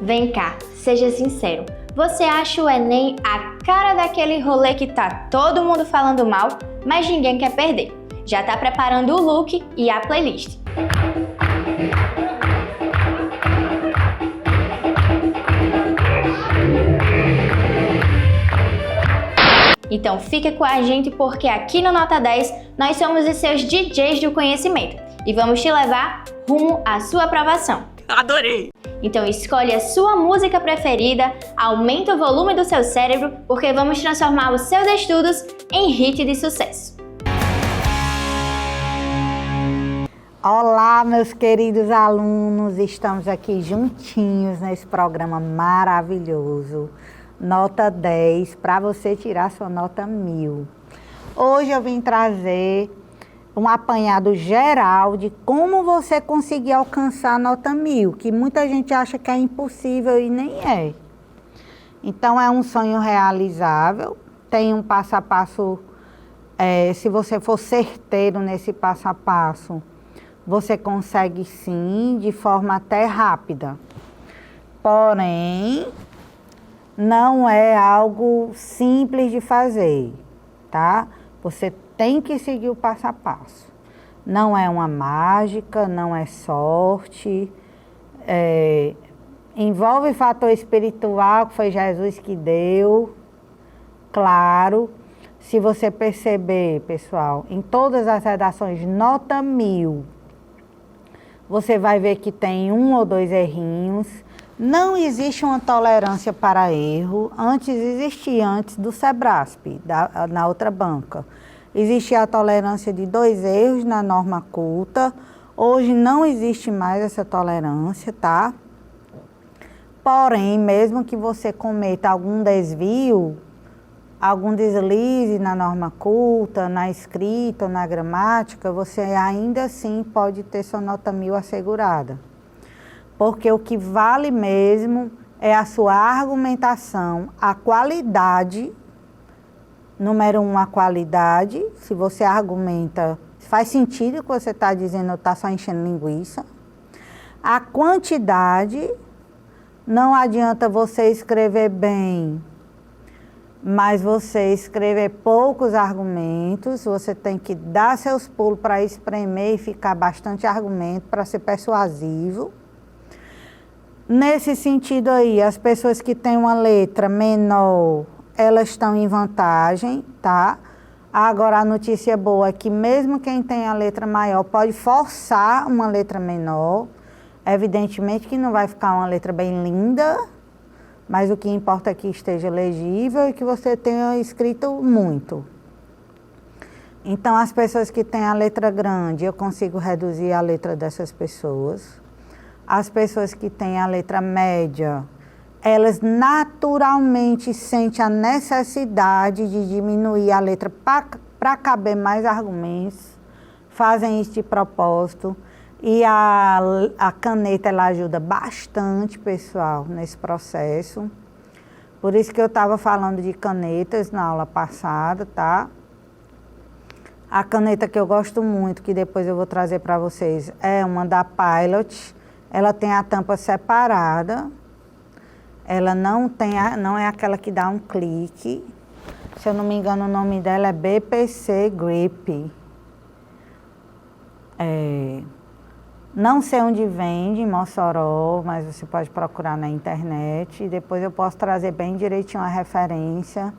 Vem cá, seja sincero. Você acha o Enem a cara daquele rolê que tá todo mundo falando mal, mas ninguém quer perder? Já tá preparando o look e a playlist. Então fica com a gente porque aqui no Nota 10 nós somos os seus DJs do conhecimento e vamos te levar rumo à sua aprovação. Adorei! Então escolhe a sua música preferida, aumenta o volume do seu cérebro porque vamos transformar os seus estudos em hit de sucesso. Olá, meus queridos alunos, estamos aqui juntinhos nesse programa maravilhoso, Nota 10, para você tirar sua nota 1000. Hoje eu vim trazer um apanhado geral de como você conseguir alcançar a nota 1000, que muita gente acha que é impossível e nem é. Então é um sonho realizável, tem um passo a passo, se você for certeiro nesse passo a passo, você consegue sim, de forma até rápida. Porém, não é algo simples de fazer, tá? Você tem que seguir o passo a passo. Não é uma mágica, não é sorte. Envolve fator espiritual, que foi Jesus que deu. Claro, se você perceber, pessoal, em todas as redações, nota 1000, você vai ver que tem 1 ou 2 errinhos. Não existe uma tolerância para erro. Antes existia, antes do Sebrasp, na outra banca. Existia a tolerância de 2 erros na norma culta. Hoje não existe mais essa tolerância, tá? Porém, mesmo que você cometa algum desvio, algum deslize na norma culta, na escrita ou na gramática, você ainda assim pode ter sua nota 1000 assegurada. Porque o que vale mesmo é a sua argumentação, a qualidade. Número 1, a qualidade. Se você argumenta, faz sentido o que você está dizendo, ou está só enchendo linguiça. A quantidade, não adianta você escrever bem, mas você escrever poucos argumentos, você tem que dar seus pulos para espremer e ficar bastante argumento para ser persuasivo. Nesse sentido aí, as pessoas que têm uma letra menor, elas estão em vantagem, tá? Agora, a notícia boa é que mesmo quem tem a letra maior pode forçar uma letra menor. Evidentemente que não vai ficar uma letra bem linda, mas o que importa é que esteja legível e que você tenha escrito muito. Então, as pessoas que têm a letra grande, eu consigo reduzir a letra dessas pessoas. As pessoas que têm a letra média, elas naturalmente sentem a necessidade de diminuir a letra para caber mais argumentos, fazem isso de propósito. E a caneta, ela ajuda bastante, pessoal, nesse processo. Por isso que eu estava falando de canetas na aula passada, tá? A caneta que eu gosto muito, que depois eu vou trazer para vocês, é uma da Pilot. Ela tem a tampa separada. Ela não é aquela que dá um clique. Se eu não me engano, o nome dela é BPC Grip. Não sei onde vende, em Mossoró, mas você pode procurar na internet. E depois eu posso trazer bem direitinho a referência.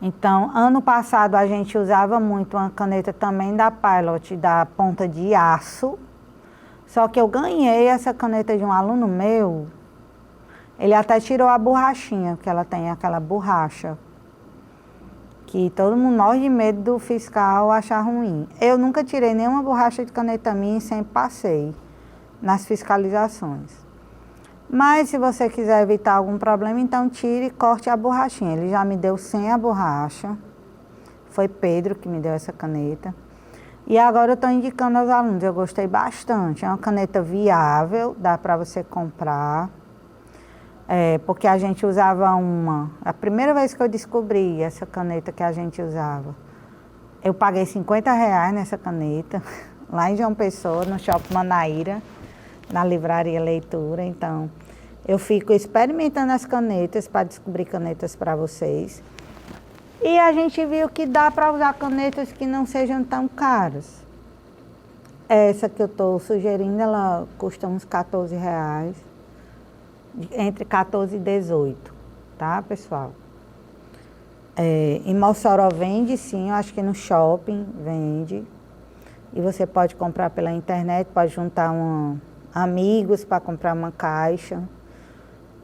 Então, ano passado a gente usava muito uma caneta também da Pilot, da ponta de aço. Só que eu ganhei essa caneta de um aluno meu. Ele até tirou a borrachinha, porque ela tem aquela borracha que todo mundo morre de medo do fiscal achar ruim. Eu nunca tirei nenhuma borracha de caneta minha e sempre passei nas fiscalizações. Mas se você quiser evitar algum problema, então tire e corte a borrachinha. Ele já me deu sem a borracha. Foi Pedro que me deu essa caneta. E agora eu estou indicando aos alunos, eu gostei bastante. É uma caneta viável, dá para você comprar. Porque a gente usava a primeira vez que eu descobri essa caneta que a gente usava, eu paguei R$50 nessa caneta, lá em João Pessoa, no Shopping Manaíra, na livraria Leitura. Então, Eu fico experimentando as canetas para descobrir canetas para vocês. E a gente viu que dá para usar canetas que não sejam tão caras. Essa que eu estou sugerindo, ela custa uns R$14, entre 14 e 18, tá, pessoal? Em Mossoró vende sim, eu acho que no shopping vende. E você pode comprar pela internet, pode juntar amigos para comprar uma caixa.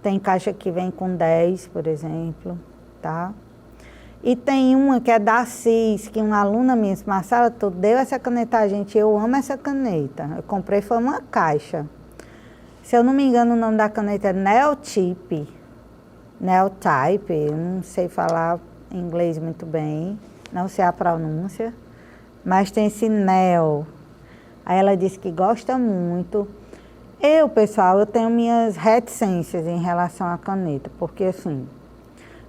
Tem caixa que vem com 10, por exemplo, tá? E tem uma que é da CIS, que uma aluna minha, Marcela, tu deu essa caneta a gente, eu amo essa caneta. Eu comprei, foi uma caixa. Se eu não me engano, o nome da caneta é Neotype, eu não sei falar inglês muito bem, não sei a pronúncia, mas tem esse Neo. Aí ela disse que gosta muito. Pessoal, eu tenho minhas reticências em relação à caneta, porque assim,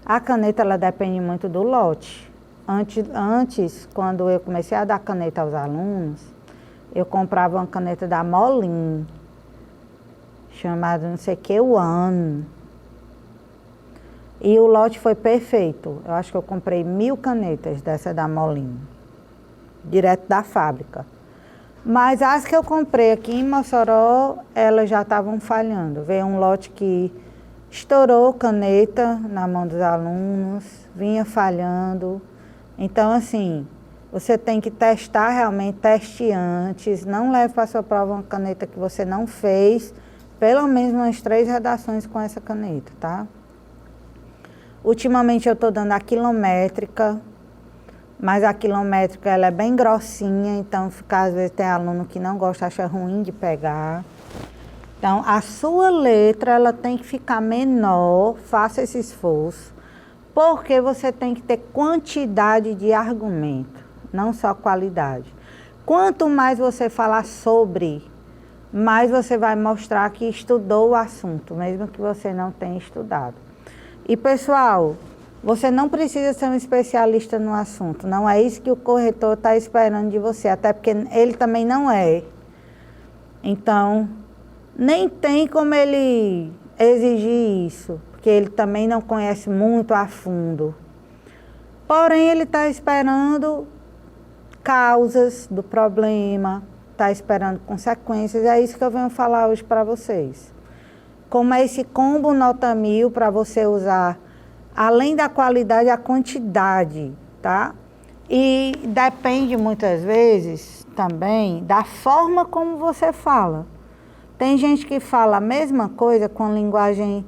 a caneta, ela depende muito do lote. Antes, quando eu comecei a dar caneta aos alunos, eu comprava uma caneta da Molin, chamada não sei o que, One. E o lote foi perfeito. Eu acho que eu comprei 1000 canetas dessa da Molin, direto da fábrica. Mas as que eu comprei aqui em Mossoró, elas já estavam falhando. Veio um lote que estourou caneta na mão dos alunos, vinha falhando. Então, assim, você tem que testar realmente, teste antes. Não leve para a sua prova uma caneta que você não fez, pelo menos umas 3 redações com essa caneta, tá? Ultimamente eu estou dando a quilométrica, mas a quilométrica ela é bem grossinha, então às vezes tem aluno que não gosta, acha ruim de pegar. Então, a sua letra, ela tem que ficar menor, faça esse esforço, porque você tem que ter quantidade de argumento, não só qualidade. Quanto mais você falar sobre, mais você vai mostrar que estudou o assunto, mesmo que você não tenha estudado. E, pessoal, você não precisa ser um especialista no assunto, não é isso que o corretor está esperando de você, até porque ele também não é. Então, nem tem como ele exigir isso, porque ele também não conhece muito a fundo. Porém, ele está esperando causas do problema, está esperando consequências, é isso que eu venho falar hoje para vocês. Como é esse combo nota 1000 para você usar, além da qualidade, a quantidade, tá? E depende muitas vezes também da forma como você fala. Tem gente que fala a mesma coisa com linguagem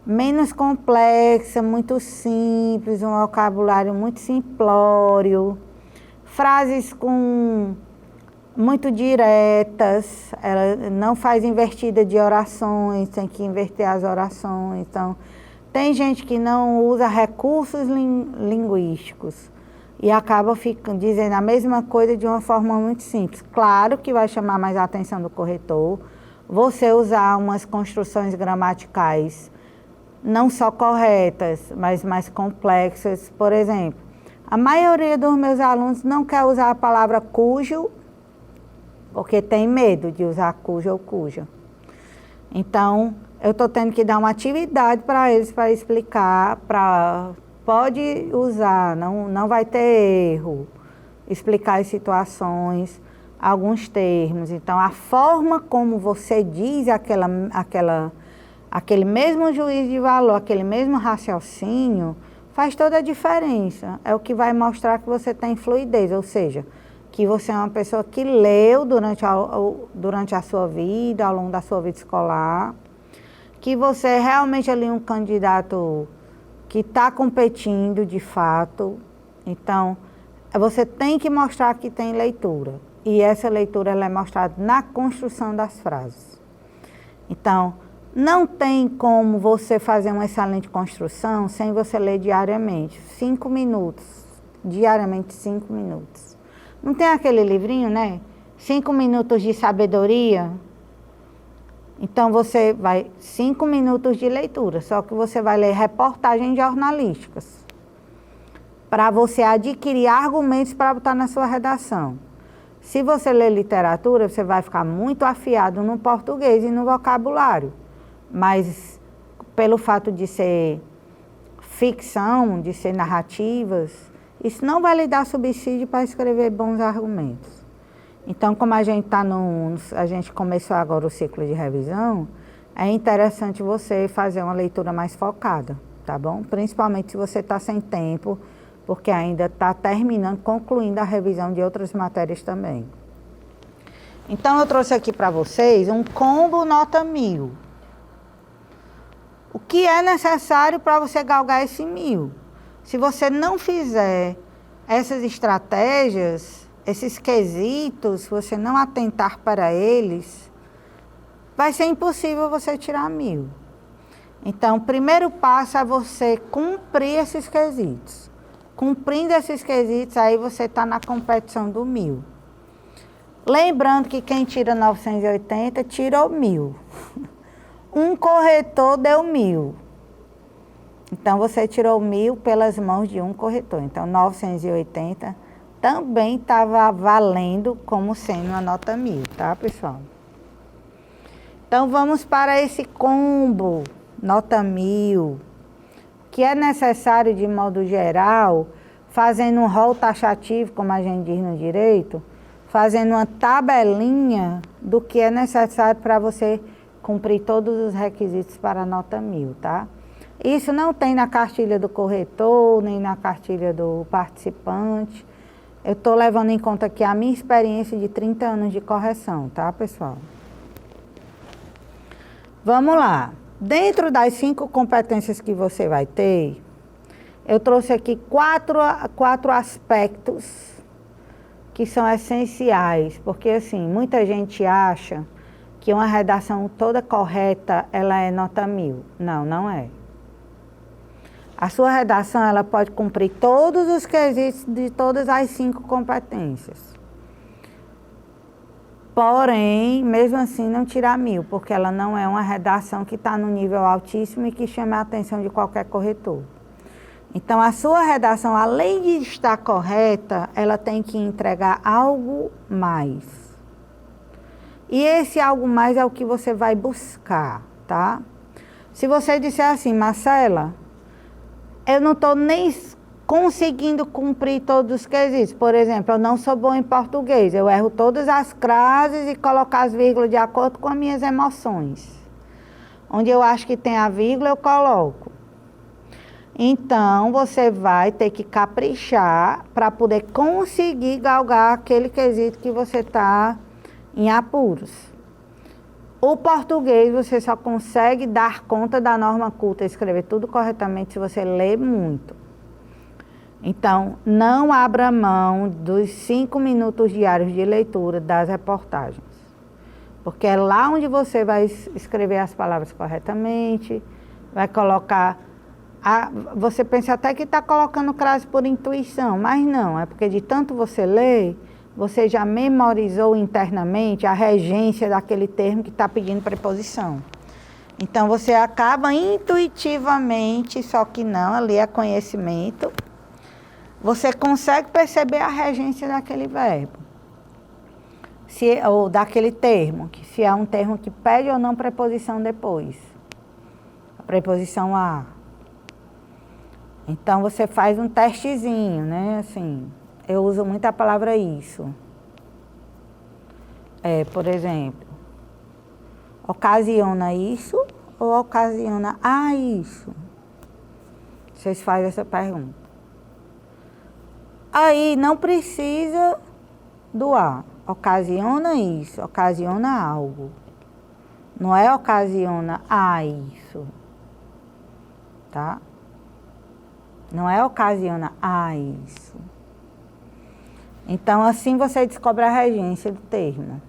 menos complexa, muito simples, um vocabulário muito simplório, frases muito diretas, ela não faz invertida de orações, tem que inverter as orações. Então, tem gente que não usa recursos linguísticos e acaba dizendo a mesma coisa de uma forma muito simples. Claro que vai chamar mais a atenção do corretor você usar umas construções gramaticais não só corretas, mas mais complexas. Por exemplo, a maioria dos meus alunos não quer usar a palavra cujo, porque tem medo de usar cujo ou cuja. Então, eu estou tendo que dar uma atividade para eles, para explicar, pode usar, não vai ter erro, explicar as situações, alguns termos. Então, a forma como você diz aquele mesmo juízo de valor, aquele mesmo raciocínio, faz toda a diferença. É o que vai mostrar que você tem fluidez, ou seja, que você é uma pessoa que leu durante a sua vida, ao longo da sua vida escolar, que você é realmente ali um candidato que está competindo de fato. Então, você tem que mostrar que tem leitura. E essa leitura ela é mostrada na construção das frases. Então, não tem como você fazer uma excelente construção sem você ler diariamente. 5 minutos. Diariamente 5 minutos. Não tem aquele livrinho, né? 5 minutos de sabedoria. Então, você vai 5 minutos de leitura, só que você vai ler reportagens jornalísticas para você adquirir argumentos para botar na sua redação. Se você ler literatura, você vai ficar muito afiado no português e no vocabulário, mas pelo fato de ser ficção, de ser narrativas, isso não vai lhe dar subsídio para escrever bons argumentos. Então, como a gente começou agora o ciclo de revisão, é interessante você fazer uma leitura mais focada, tá bom? Principalmente se você está sem tempo, porque ainda está concluindo a revisão de outras matérias também. Então, eu trouxe aqui para vocês um combo nota 1000. O que é necessário para você galgar esse 1000? Se você não fizer essas estratégias, esses quesitos, se você não atentar para eles, vai ser impossível você tirar 1000. Então, o primeiro passo é você cumprir esses quesitos. Cumprindo esses quesitos, aí você está na competição do 1000. Lembrando que quem tira 980, tirou 1000. Um corretor deu 1000. Então, você tirou 1000 pelas mãos de um corretor. Então, 980 também estava valendo como sendo uma nota 1000, tá, pessoal? Então, vamos para esse combo, nota 1000, que é necessário, de modo geral, fazendo um rol taxativo, como a gente diz no direito, fazendo uma tabelinha do que é necessário para você cumprir todos os requisitos para a nota 1000, tá? Isso não tem na cartilha do corretor, nem na cartilha do participante. Eu estou levando em conta aqui a minha experiência de 30 anos de correção, tá, pessoal? Vamos lá. Dentro das 5 competências que você vai ter, eu trouxe aqui quatro aspectos que são essenciais, porque assim, muita gente acha que uma redação toda correta, ela é nota 1000. Não, não é. A sua redação, ela pode cumprir todos os quesitos de todas as 5 competências. Porém, mesmo assim, não tirar 1000, porque ela não é uma redação que está no nível altíssimo e que chama a atenção de qualquer corretor. Então, a sua redação, além de estar correta, ela tem que entregar algo mais. E esse algo mais é o que você vai buscar, tá? Se você disser assim, Marcela, eu não estou nem conseguindo cumprir todos os quesitos. Por exemplo, eu não sou bom em português. Eu erro todas as frases e coloco as vírgulas de acordo com as minhas emoções. Onde eu acho que tem a vírgula, eu coloco. Então, você vai ter que caprichar para poder conseguir galgar aquele quesito que você está em apuros. O português, você só consegue dar conta da norma culta, escrever tudo corretamente se você ler muito. Então, não abra mão dos 5 minutos diários de leitura das reportagens. Porque é lá onde você vai escrever as palavras corretamente, vai colocar... Você pensa até que está colocando crase por intuição, mas não, é porque de tanto você ler, você já memorizou internamente a regência daquele termo que está pedindo preposição. Então, você acaba intuitivamente, só que não, ali é conhecimento, você consegue perceber a regência daquele verbo, ou daquele termo, que se é um termo que pede ou não preposição depois, a preposição a. Então, você faz um testezinho, né? Assim, eu uso muito a palavra isso. Por exemplo, ocasiona isso ou ocasiona a isso? Vocês fazem essa pergunta. Aí, não precisa do a. Ocasiona isso, ocasiona algo. Não é ocasiona a isso. Tá? Não é ocasiona a isso. Então, assim você descobre a regência do termo.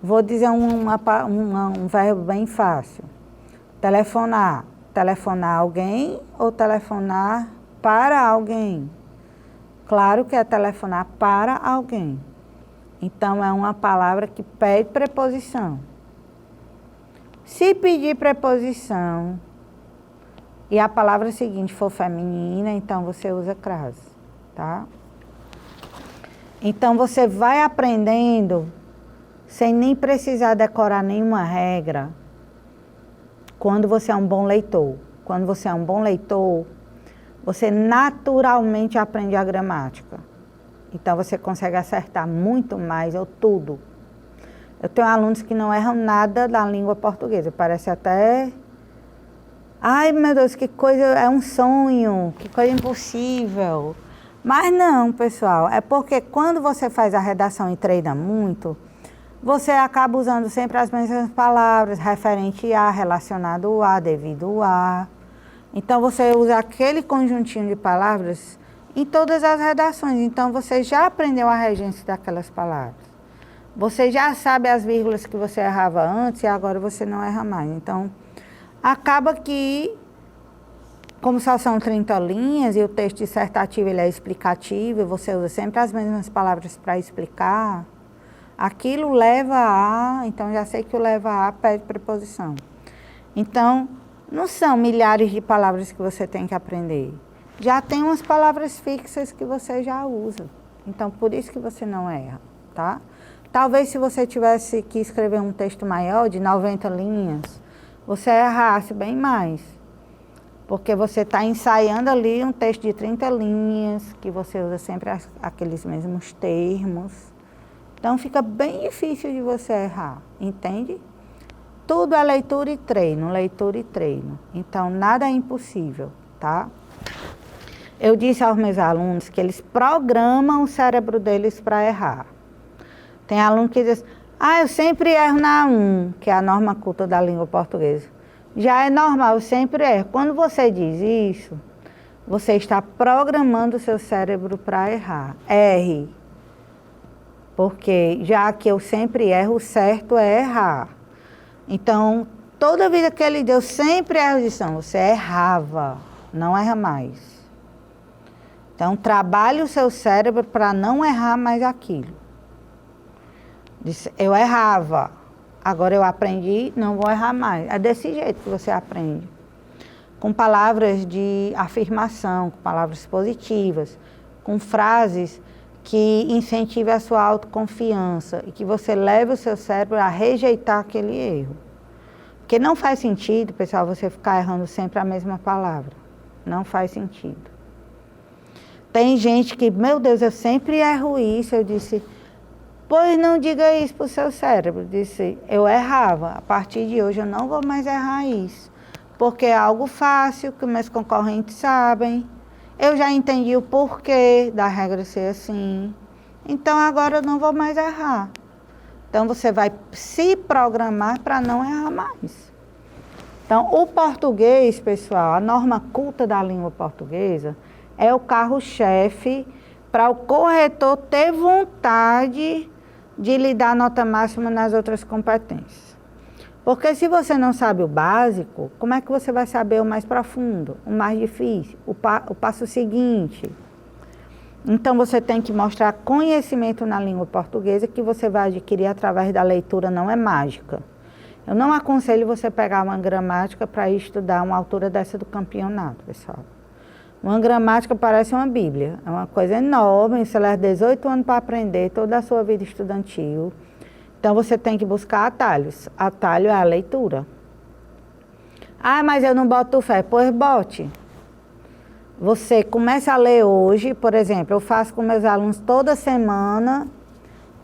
Vou dizer um verbo bem fácil. Telefonar. Telefonar alguém ou telefonar para alguém? Claro que é telefonar para alguém. Então, é uma palavra que pede preposição. Se pedir preposição e a palavra seguinte for feminina, então você usa crase, tá? Então, você vai aprendendo sem nem precisar decorar nenhuma regra, quando você é um bom leitor. Quando você é um bom leitor, você naturalmente aprende a gramática. Então você consegue acertar muito mais, ou tudo. Eu tenho alunos que não erram nada da língua portuguesa, parece até... Ai, meu Deus, que coisa, é um sonho, que coisa impossível. Mas não, pessoal, é porque quando você faz a redação e treina muito, você acaba usando sempre as mesmas palavras, referente a, relacionado a, devido a. Então, você usa aquele conjuntinho de palavras em todas as redações. Então, você já aprendeu a regência daquelas palavras. Você já sabe as vírgulas que você errava antes e agora você não erra mais. Então, acaba que, como só são 30 linhas e o texto dissertativo ele é explicativo, e você usa sempre as mesmas palavras para explicar, aquilo leva a, então já sei que o leva a pede preposição. Então, não são milhares de palavras que você tem que aprender. Já tem umas palavras fixas que você já usa. Então, por isso que você não erra, tá? Talvez se você tivesse que escrever um texto maior, de 90 linhas, você errasse bem mais. Porque você está ensaiando ali um texto de 30 linhas, que você usa sempre aqueles mesmos termos. Então, fica bem difícil de você errar, entende? Tudo é leitura e treino, leitura e treino. Então, nada é impossível, tá? Eu disse aos meus alunos que eles programam o cérebro deles para errar. Tem aluno que diz, eu sempre erro na 1, que é a norma culta da língua portuguesa. Já é normal, eu sempre erro. Quando você diz isso, você está programando o seu cérebro para errar. Erre. Porque já que eu sempre erro, o certo é errar. Então, toda vida que ele deu, sempre erro de som. Você errava, não erra mais. Então, trabalhe o seu cérebro para não errar mais aquilo. Eu errava, agora eu aprendi, não vou errar mais. É desse jeito que você aprende. Com palavras de afirmação, com palavras positivas, com frases que incentivem a sua autoconfiança e que você leve o seu cérebro a rejeitar aquele erro. Porque não faz sentido, pessoal, você ficar errando sempre a mesma palavra. Não faz sentido. Tem gente que, meu Deus, eu sempre erro isso. Eu disse, pois não diga isso para o seu cérebro. Eu disse, eu errava. A partir de hoje eu não vou mais errar isso. Porque é algo fácil, que meus concorrentes sabem. Eu já entendi o porquê da regra ser assim. Então agora eu não vou mais errar. Então você vai se programar para não errar mais. Então o português, pessoal, a norma culta da língua portuguesa é o carro-chefe para o corretor ter vontade de lhe dar nota máxima nas outras competências. Porque se você não sabe o básico, como é que você vai saber o mais profundo, o mais difícil, o passo seguinte? Então você tem que mostrar conhecimento na língua portuguesa que você vai adquirir através da leitura, não é mágica. Eu não aconselho você pegar uma gramática para estudar uma altura dessa do campeonato, pessoal. Uma gramática parece uma bíblia, é uma coisa enorme, você leva 18 anos para aprender toda a sua vida estudantil. Então, você tem que buscar atalhos. Atalho é a leitura. Mas eu não boto fé. Pois bote. Você começa a ler hoje, por exemplo, eu faço com meus alunos toda semana,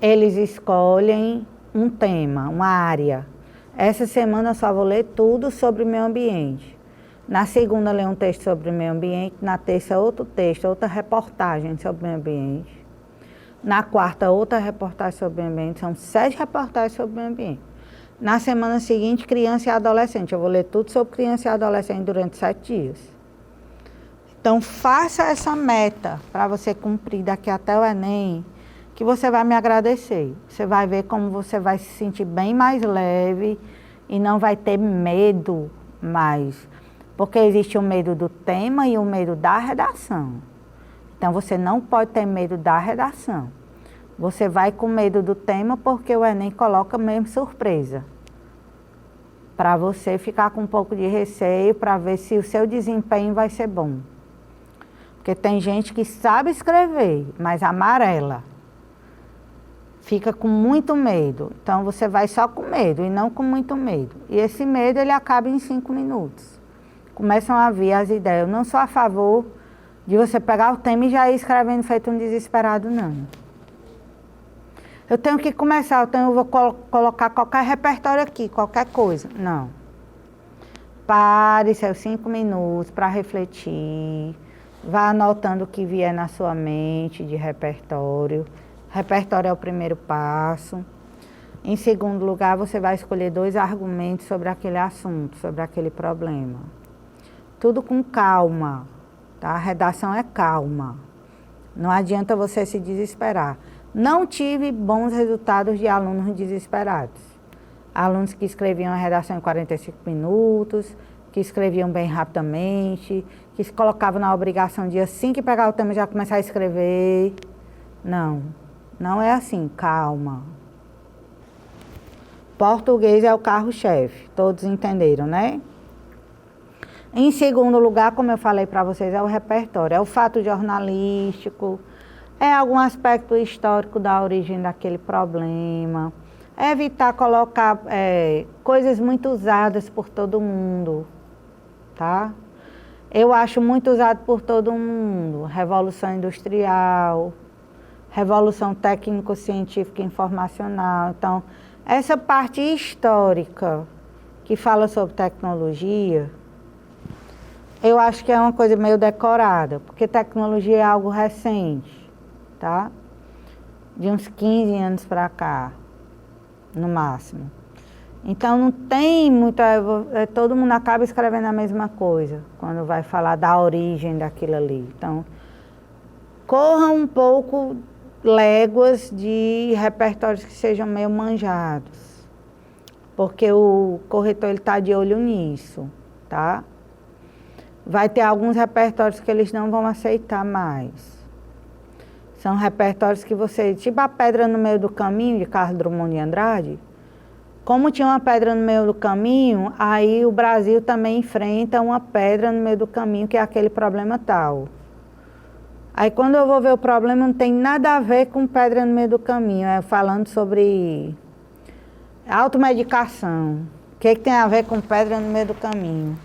eles escolhem um tema, uma área. Essa semana eu só vou ler tudo sobre o meio ambiente. Na segunda, eu leio um texto sobre o meio ambiente. Na terça, outro texto, outra reportagem sobre o meio ambiente. Na quarta, outra reportagem sobre o meio ambiente. São 7 reportagens sobre o meio ambiente. Na semana seguinte, criança e adolescente. Eu vou ler tudo sobre criança e adolescente durante 7 dias. Então, faça essa meta para você cumprir daqui até o Enem, que você vai me agradecer. Você vai ver como você vai se sentir bem mais leve e não vai ter medo mais. Porque existe o medo do tema e o medo da redação. Então, você não pode ter medo da redação. Você vai com medo do tema porque o Enem coloca mesmo surpresa. Para você ficar com um pouco de receio, para ver se o seu desempenho vai ser bom. Porque tem gente que sabe escrever, mas amarela. fica com muito medo. Então, você vai só com medo e não com muito medo. E esse medo, ele acaba em 5 minutos. Começam a vir as ideias. Eu não sou a favor de você pegar o tema e já ir escrevendo feito um desesperado, não. Eu tenho que começar, eu vou colocar qualquer repertório aqui, qualquer coisa. Não. Pare seus 5 minutos para refletir. Vá anotando o que vier na sua mente de repertório. Repertório é o primeiro passo. Em segundo lugar, você vai escolher 2 argumentos sobre aquele assunto, sobre aquele problema. Tudo com calma, tá? A redação é calma. Não adianta você se desesperar. Não tive bons resultados de alunos desesperados. Alunos que escreviam a redação em 45 minutos, que escreviam bem rapidamente, que se colocavam na obrigação de assim que pegar o tema já começar a escrever. Não, não é assim, calma. Português é o carro-chefe, todos entenderam, né? Em segundo lugar, como eu falei para vocês, é o repertório, é o fato jornalístico, é algum aspecto histórico da origem daquele problema, é evitar colocar coisas muito usadas por todo mundo, tá? Eu acho muito usado por todo mundo, Revolução Industrial, Revolução Técnico-Científica e Informacional. Então, essa parte histórica que fala sobre tecnologia, eu acho que é uma coisa meio decorada, porque tecnologia é algo recente, tá? De uns 15 anos para cá, no máximo. Então não tem muita... todo mundo acaba escrevendo a mesma coisa, quando vai falar da origem daquilo ali. Então, corram um pouco léguas de repertórios que sejam meio manjados, porque o corretor está de olho nisso, tá? Vai ter alguns repertórios que eles não vão aceitar mais. São repertórios que você... Tipo a Pedra no Meio do Caminho, de Carlos Drummond de Andrade. Como tinha uma pedra no meio do caminho, aí o Brasil também enfrenta uma pedra no meio do caminho, que é aquele problema tal. Aí quando eu vou ver o problema, não tem nada a ver com pedra no meio do caminho. É falando sobre automedicação. O que tem a ver com pedra no meio do caminho?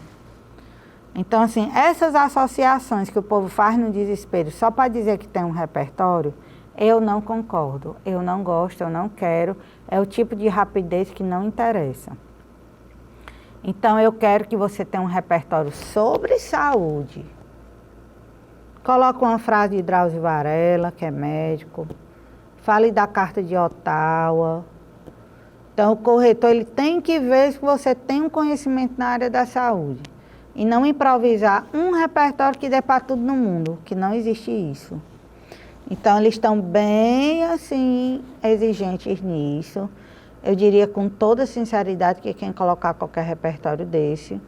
Então, assim, essas associações que o povo faz no desespero só para dizer que tem um repertório, eu não concordo, eu não gosto, eu não quero. É o tipo de rapidez que não interessa. Então, eu quero que você tenha um repertório sobre saúde. Coloque uma frase de Drauzio Varela, que é médico. Fale da Carta de Ottawa. Então, o corretor ele tem que ver se você tem um conhecimento na área da saúde. E não improvisar um repertório que dê para tudo no mundo, que não existe isso. Então, eles estão bem, assim, exigentes nisso. Eu diria com toda sinceridade que quem colocar qualquer repertório desse,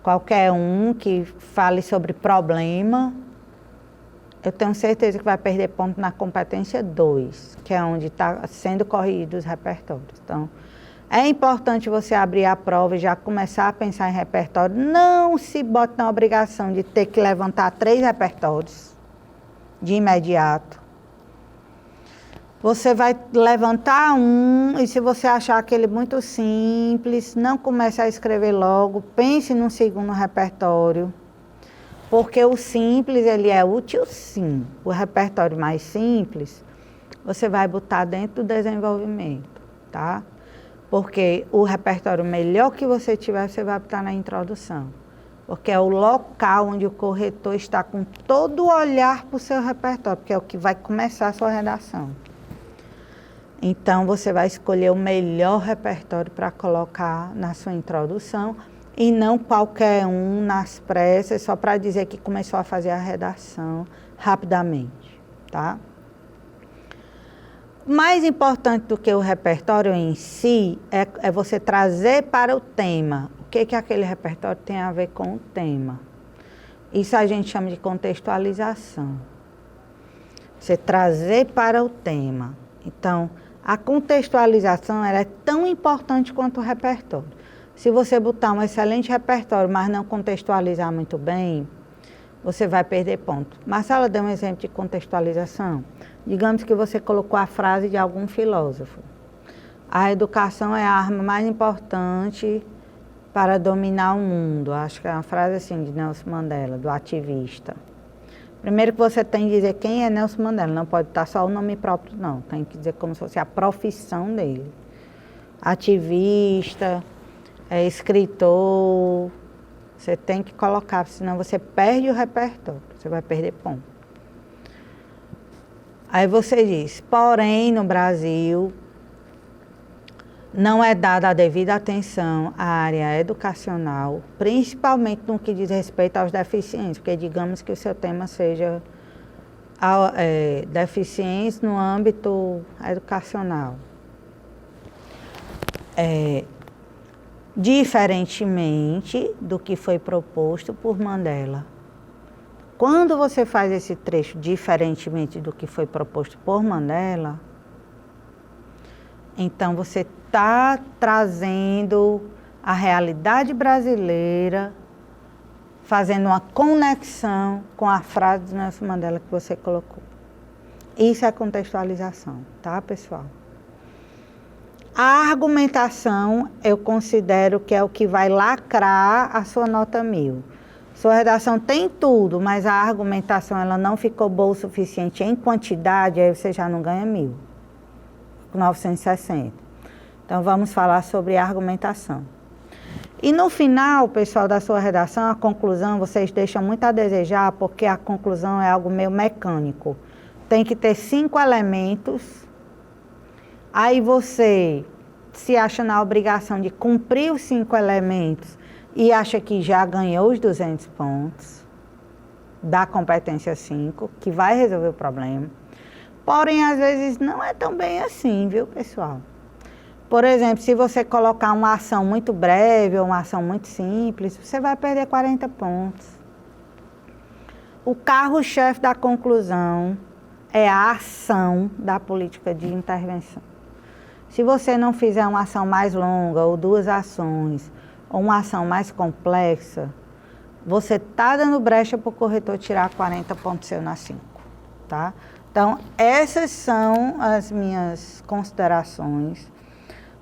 qualquer um que fale sobre problema, eu tenho certeza que vai perder ponto na competência 2, que é onde está sendo corrigido os repertórios. Então, é importante você abrir a prova e já começar a pensar em repertório. Não se bote na obrigação de ter que levantar 3 repertórios de imediato. Você vai levantar um e se você achar aquele muito simples, não comece a escrever logo, pense num segundo repertório. Porque o simples, ele é útil sim. O repertório mais simples, você vai botar dentro do desenvolvimento, tá? Porque o repertório melhor que você tiver, você vai botar na introdução. Porque é o local onde o corretor está com todo o olhar para o seu repertório, porque é o que vai começar a sua redação. Então, você vai escolher o melhor repertório para colocar na sua introdução e não qualquer um nas pressas, só para dizer que começou a fazer a redação rapidamente, tá? Mais importante do que o repertório em si é você trazer para o tema. O que aquele repertório tem a ver com o tema? Isso a gente chama de contextualização. Você trazer para o tema. Então, a contextualização ela é tão importante quanto o repertório. Se você botar um excelente repertório, mas não contextualizar muito bem, você vai perder ponto. Marcela deu um exemplo de contextualização. Digamos que você colocou a frase de algum filósofo. A educação é a arma mais importante para dominar o mundo. Acho que é uma frase assim de Nelson Mandela, do ativista. Primeiro que você tem que dizer quem é Nelson Mandela, não pode estar só o nome próprio, não. Tem que dizer como se fosse a profissão dele. Ativista, escritor, você tem que colocar, senão você perde o repertório, você vai perder ponto. Aí você diz, porém no Brasil não é dada a devida atenção à área educacional, principalmente no que diz respeito aos deficientes, porque digamos que o seu tema seja deficiência no âmbito educacional. Diferentemente do que foi proposto por Mandela. Quando você faz esse trecho diferentemente do que foi proposto por Mandela, então você está trazendo a realidade brasileira, fazendo uma conexão com a frase de Nelson Mandela que você colocou. Isso é contextualização, tá, pessoal? A argumentação, eu considero que é o que vai lacrar a sua nota 1000. Sua redação tem tudo, mas a argumentação ela não ficou boa o suficiente em quantidade, aí você já não ganha 1000. 960. Então, vamos falar sobre argumentação. E no final, pessoal, da sua redação, a conclusão, vocês deixam muito a desejar, porque a conclusão é algo meio mecânico. Tem que ter 5 elementos, aí você se acha na obrigação de cumprir os 5 elementos e acha que já ganhou os 200 pontos da competência 5, que vai resolver o problema. Porém, às vezes, não é tão bem assim, viu, pessoal? Por exemplo, se você colocar uma ação muito breve ou uma ação muito simples, você vai perder 40 pontos. O carro-chefe da conclusão é a ação da política de intervenção. Se você não fizer uma ação mais longa, ou 2 ações, ou uma ação mais complexa, você está dando brecha para o corretor tirar 40 pontos seu na 5, tá? Então, essas são as minhas considerações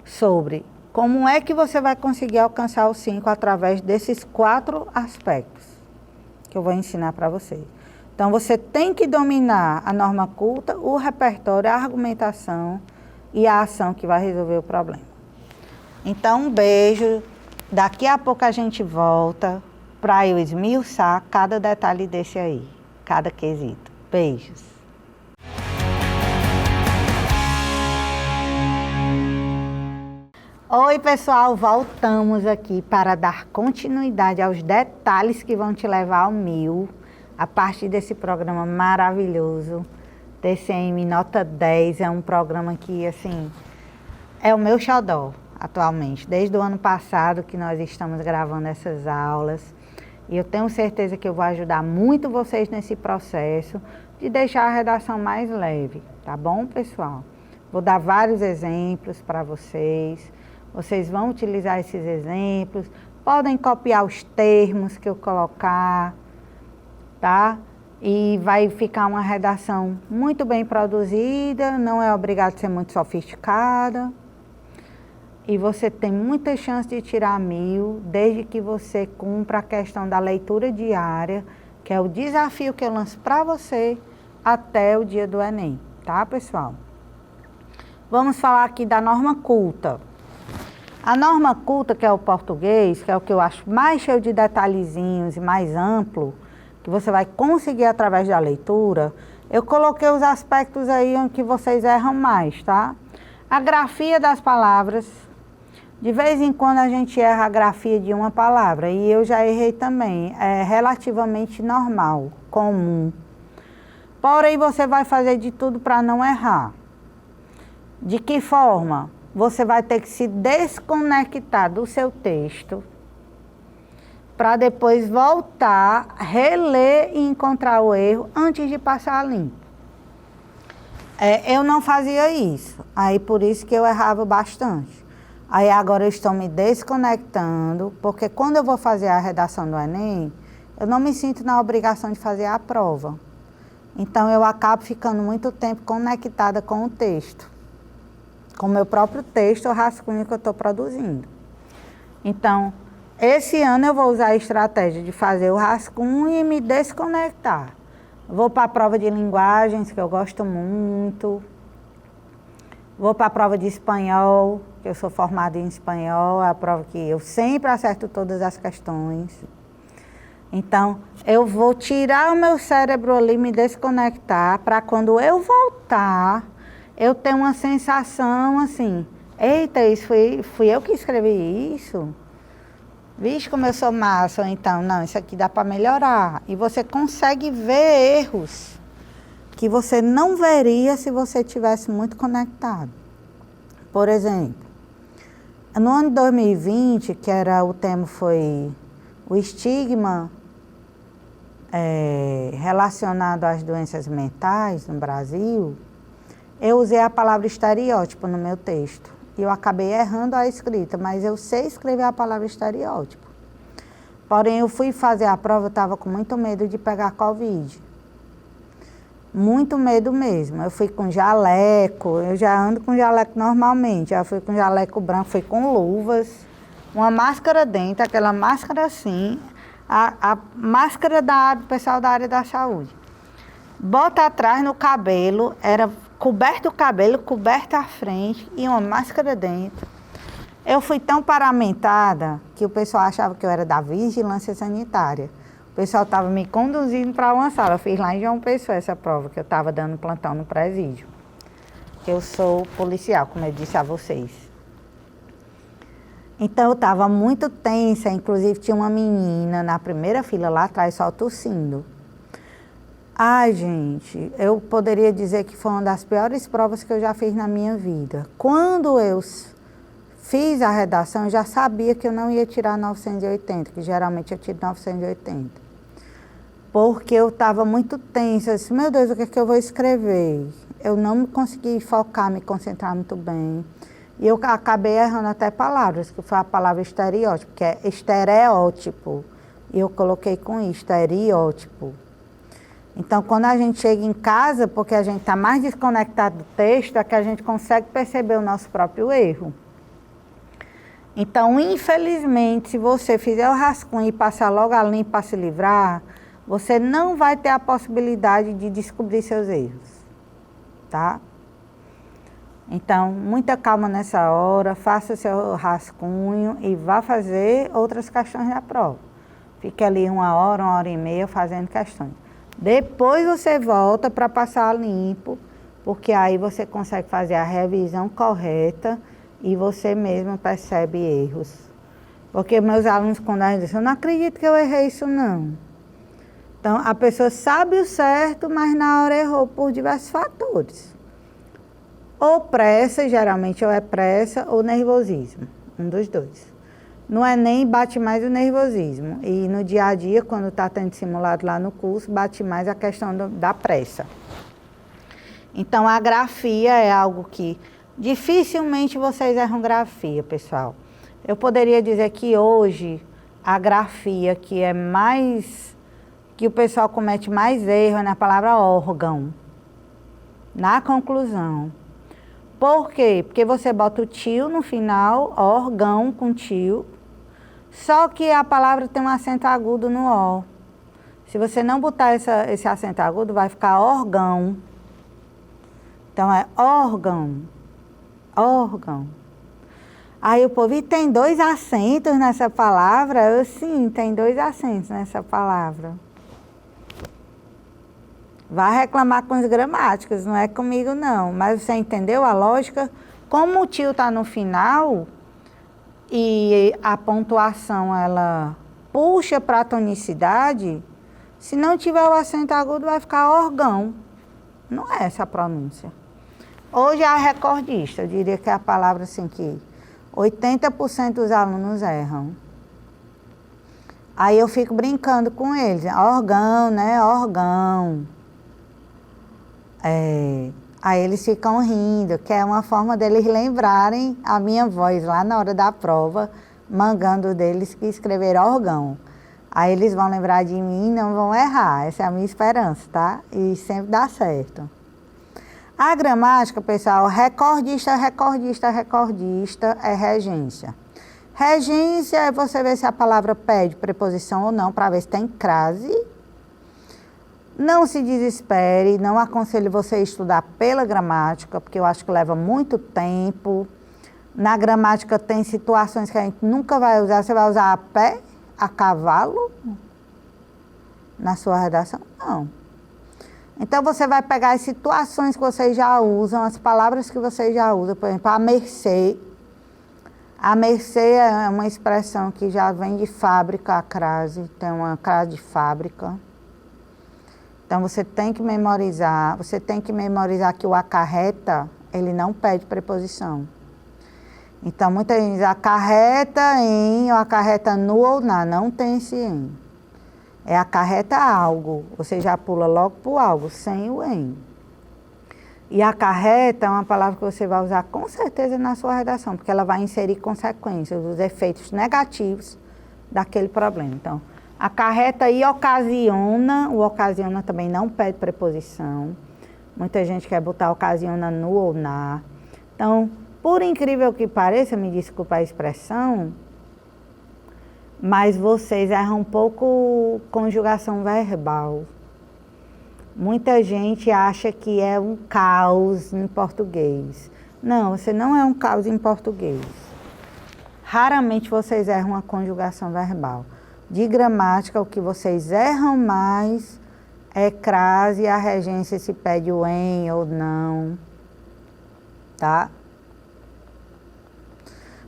sobre como é que você vai conseguir alcançar o 5 através desses 4 aspectos que eu vou ensinar para vocês. Então, você tem que dominar a norma culta, o repertório, a argumentação e a ação que vai resolver o problema. Então, um beijo. Daqui a pouco a gente volta para eu esmiuçar cada detalhe desse aí, cada quesito. Beijos. Oi, pessoal, voltamos aqui para dar continuidade aos detalhes que vão te levar ao 1000 a partir desse programa maravilhoso. TCM Nota 10 é um programa que, assim, é o meu xodó atualmente. Desde o ano passado que nós estamos gravando essas aulas. E eu tenho certeza que eu vou ajudar muito vocês nesse processo de deixar a redação mais leve, tá bom, pessoal? Vou dar vários exemplos para vocês. Vocês vão utilizar esses exemplos. Podem copiar os termos que eu colocar, tá? E vai ficar uma redação muito bem produzida, não é obrigado a ser muito sofisticada. E você tem muita chance de tirar 1000, desde que você cumpra a questão da leitura diária, que é o desafio que eu lanço para você até o dia do Enem, tá, pessoal? Vamos falar aqui da norma culta. A norma culta, que é o português, que é o que eu acho mais cheio de detalhezinhos e mais amplo, que você vai conseguir através da leitura, eu coloquei os aspectos aí em que vocês erram mais, tá? A grafia das palavras. De vez em quando a gente erra a grafia de uma palavra, e eu já errei também. É relativamente normal, comum. Porém, você vai fazer de tudo para não errar. De que forma? Você vai ter que se desconectar do seu texto para depois voltar, reler e encontrar o erro antes de passar limpo. Eu não fazia isso, aí por isso que eu errava bastante. Aí agora eu estou me desconectando, porque quando eu vou fazer a redação do Enem, eu não me sinto na obrigação de fazer a prova. Então, eu acabo ficando muito tempo conectada com o texto, com o meu próprio texto, o rascunho que eu estou produzindo. Então, esse ano eu vou usar a estratégia de fazer o rascunho e me desconectar. Vou para a prova de linguagens, que eu gosto muito. Vou para a prova de espanhol, que eu sou formada em espanhol, é a prova que eu sempre acerto todas as questões. Então, eu vou tirar o meu cérebro ali, me desconectar, para quando eu voltar, eu ter uma sensação assim, eita, isso fui eu que escrevi isso? Vixe, como eu sou massa, ou então, não, isso aqui dá para melhorar. E você consegue ver erros que você não veria se você estivesse muito conectado. Por exemplo, no ano de 2020, que o tema foi o estigma relacionado às doenças mentais no Brasil, eu usei a palavra estereótipo no meu texto. E eu acabei errando a escrita, mas eu sei escrever a palavra estereótipo. Porém, eu fui fazer a prova, eu estava com muito medo de pegar Covid. Muito medo mesmo. Eu fui com jaleco, eu já ando com jaleco normalmente, já fui com jaleco branco, fui com luvas, uma máscara dentro, aquela máscara assim, a máscara do pessoal da área da saúde. Bota atrás no cabelo, era coberto o cabelo, coberto a frente e uma máscara dentro. Eu fui tão paramentada que o pessoal achava que eu era da vigilância sanitária. O pessoal estava me conduzindo para uma sala. Eu fiz lá em João Pessoa essa prova, que eu estava dando plantão no presídio. Eu sou policial, como eu disse a vocês. Então eu estava muito tensa, inclusive tinha uma menina na primeira fila lá atrás só tossindo. Ai, gente, eu poderia dizer que foi uma das piores provas que eu já fiz na minha vida. Quando eu fiz a redação, eu já sabia que eu não ia tirar 980, que geralmente eu tiro 980. Porque eu estava muito tensa, eu disse, meu Deus, o que é que eu vou escrever? Eu não consegui focar, me concentrar muito bem. E eu acabei errando até palavras, que foi a palavra estereótipo, que é estereótipo. E eu coloquei com isso, estereótipo. Então, quando a gente chega em casa, porque a gente está mais desconectado do texto, é que a gente consegue perceber o nosso próprio erro. Então, infelizmente, se você fizer o rascunho e passar logo a limpo para se livrar, você não vai ter a possibilidade de descobrir seus erros, tá? Então, muita calma nessa hora, faça seu rascunho e vá fazer outras questões da prova. Fique ali 1 hora e meia fazendo questões. Depois você volta para passar limpo, porque aí você consegue fazer a revisão correta e você mesmo percebe erros. Porque meus alunos, quando eles dizem, eu não acredito que eu errei isso não. Então, a pessoa sabe o certo, mas na hora errou por diversos fatores. Ou pressa, geralmente ou é pressa, ou nervosismo, um dos dois. No Enem bate mais o nervosismo e no dia a dia, quando está tendo simulado lá no curso, bate mais a questão da pressa. Então, a grafia é algo que dificilmente vocês erram grafia, pessoal. Eu poderia dizer que hoje a grafia que é mais... que o pessoal comete mais erro é na palavra órgão, na conclusão. Por quê? Porque você bota o tio no final, órgão com tio, só que a palavra tem um acento agudo no ó. Se você não botar esse acento agudo, vai ficar órgão. Então é órgão, órgão. Aí o povo, e tem 2 acentos nessa palavra? Eu, sim, tem 2 acentos nessa palavra. Vai reclamar com os gramáticos, não é comigo não. Mas você entendeu a lógica? Como o tio está no final e a pontuação ela puxa para a tonicidade, se não tiver o acento agudo vai ficar órgão. Não é essa a pronúncia. Hoje é a recordista, eu diria que é a palavra assim que 80% dos alunos erram. Aí eu fico brincando com eles, órgão, né? Órgão. Aí eles ficam rindo, que é uma forma deles lembrarem a minha voz lá na hora da prova, mangando deles que escreveram órgão. Aí eles vão lembrar de mim e não vão errar. Essa é a minha esperança, tá? E sempre dá certo. A gramática, pessoal, recordista, recordista, recordista é regência. Regência é você ver se a palavra pede preposição ou não, para ver se tem crase. Não se desespere, não aconselho você a estudar pela gramática, porque eu acho que leva muito tempo. Na gramática tem situações que a gente nunca vai usar. Você vai usar a pé, a cavalo, na sua redação? Não. Então, você vai pegar as situações que vocês já usam, as palavras que vocês já usam. Por exemplo, a mercê. A mercê é uma expressão que já vem de fábrica, a crase, tem uma crase de fábrica. Então, você tem que memorizar que o acarreta, ele não pede preposição. Então, muita gente diz acarreta em, ou acarreta no ou na, não tem esse em. É acarreta algo, você já pula logo para o algo, sem o em. E acarreta é uma palavra que você vai usar com certeza na sua redação, porque ela vai inserir consequências, os efeitos negativos daquele problema. Então, acarreta e ocasiona, o ocasiona também não pede preposição. Muita gente quer botar ocasiona no ou na. Então, por incrível que pareça, me desculpa a expressão, mas vocês erram um pouco conjugação verbal. Muita gente acha que é um caos em português. Não, você não é um caos em português. Raramente vocês erram a conjugação verbal. De gramática, o que vocês erram mais é crase e a regência se pede o em ou não. Tá?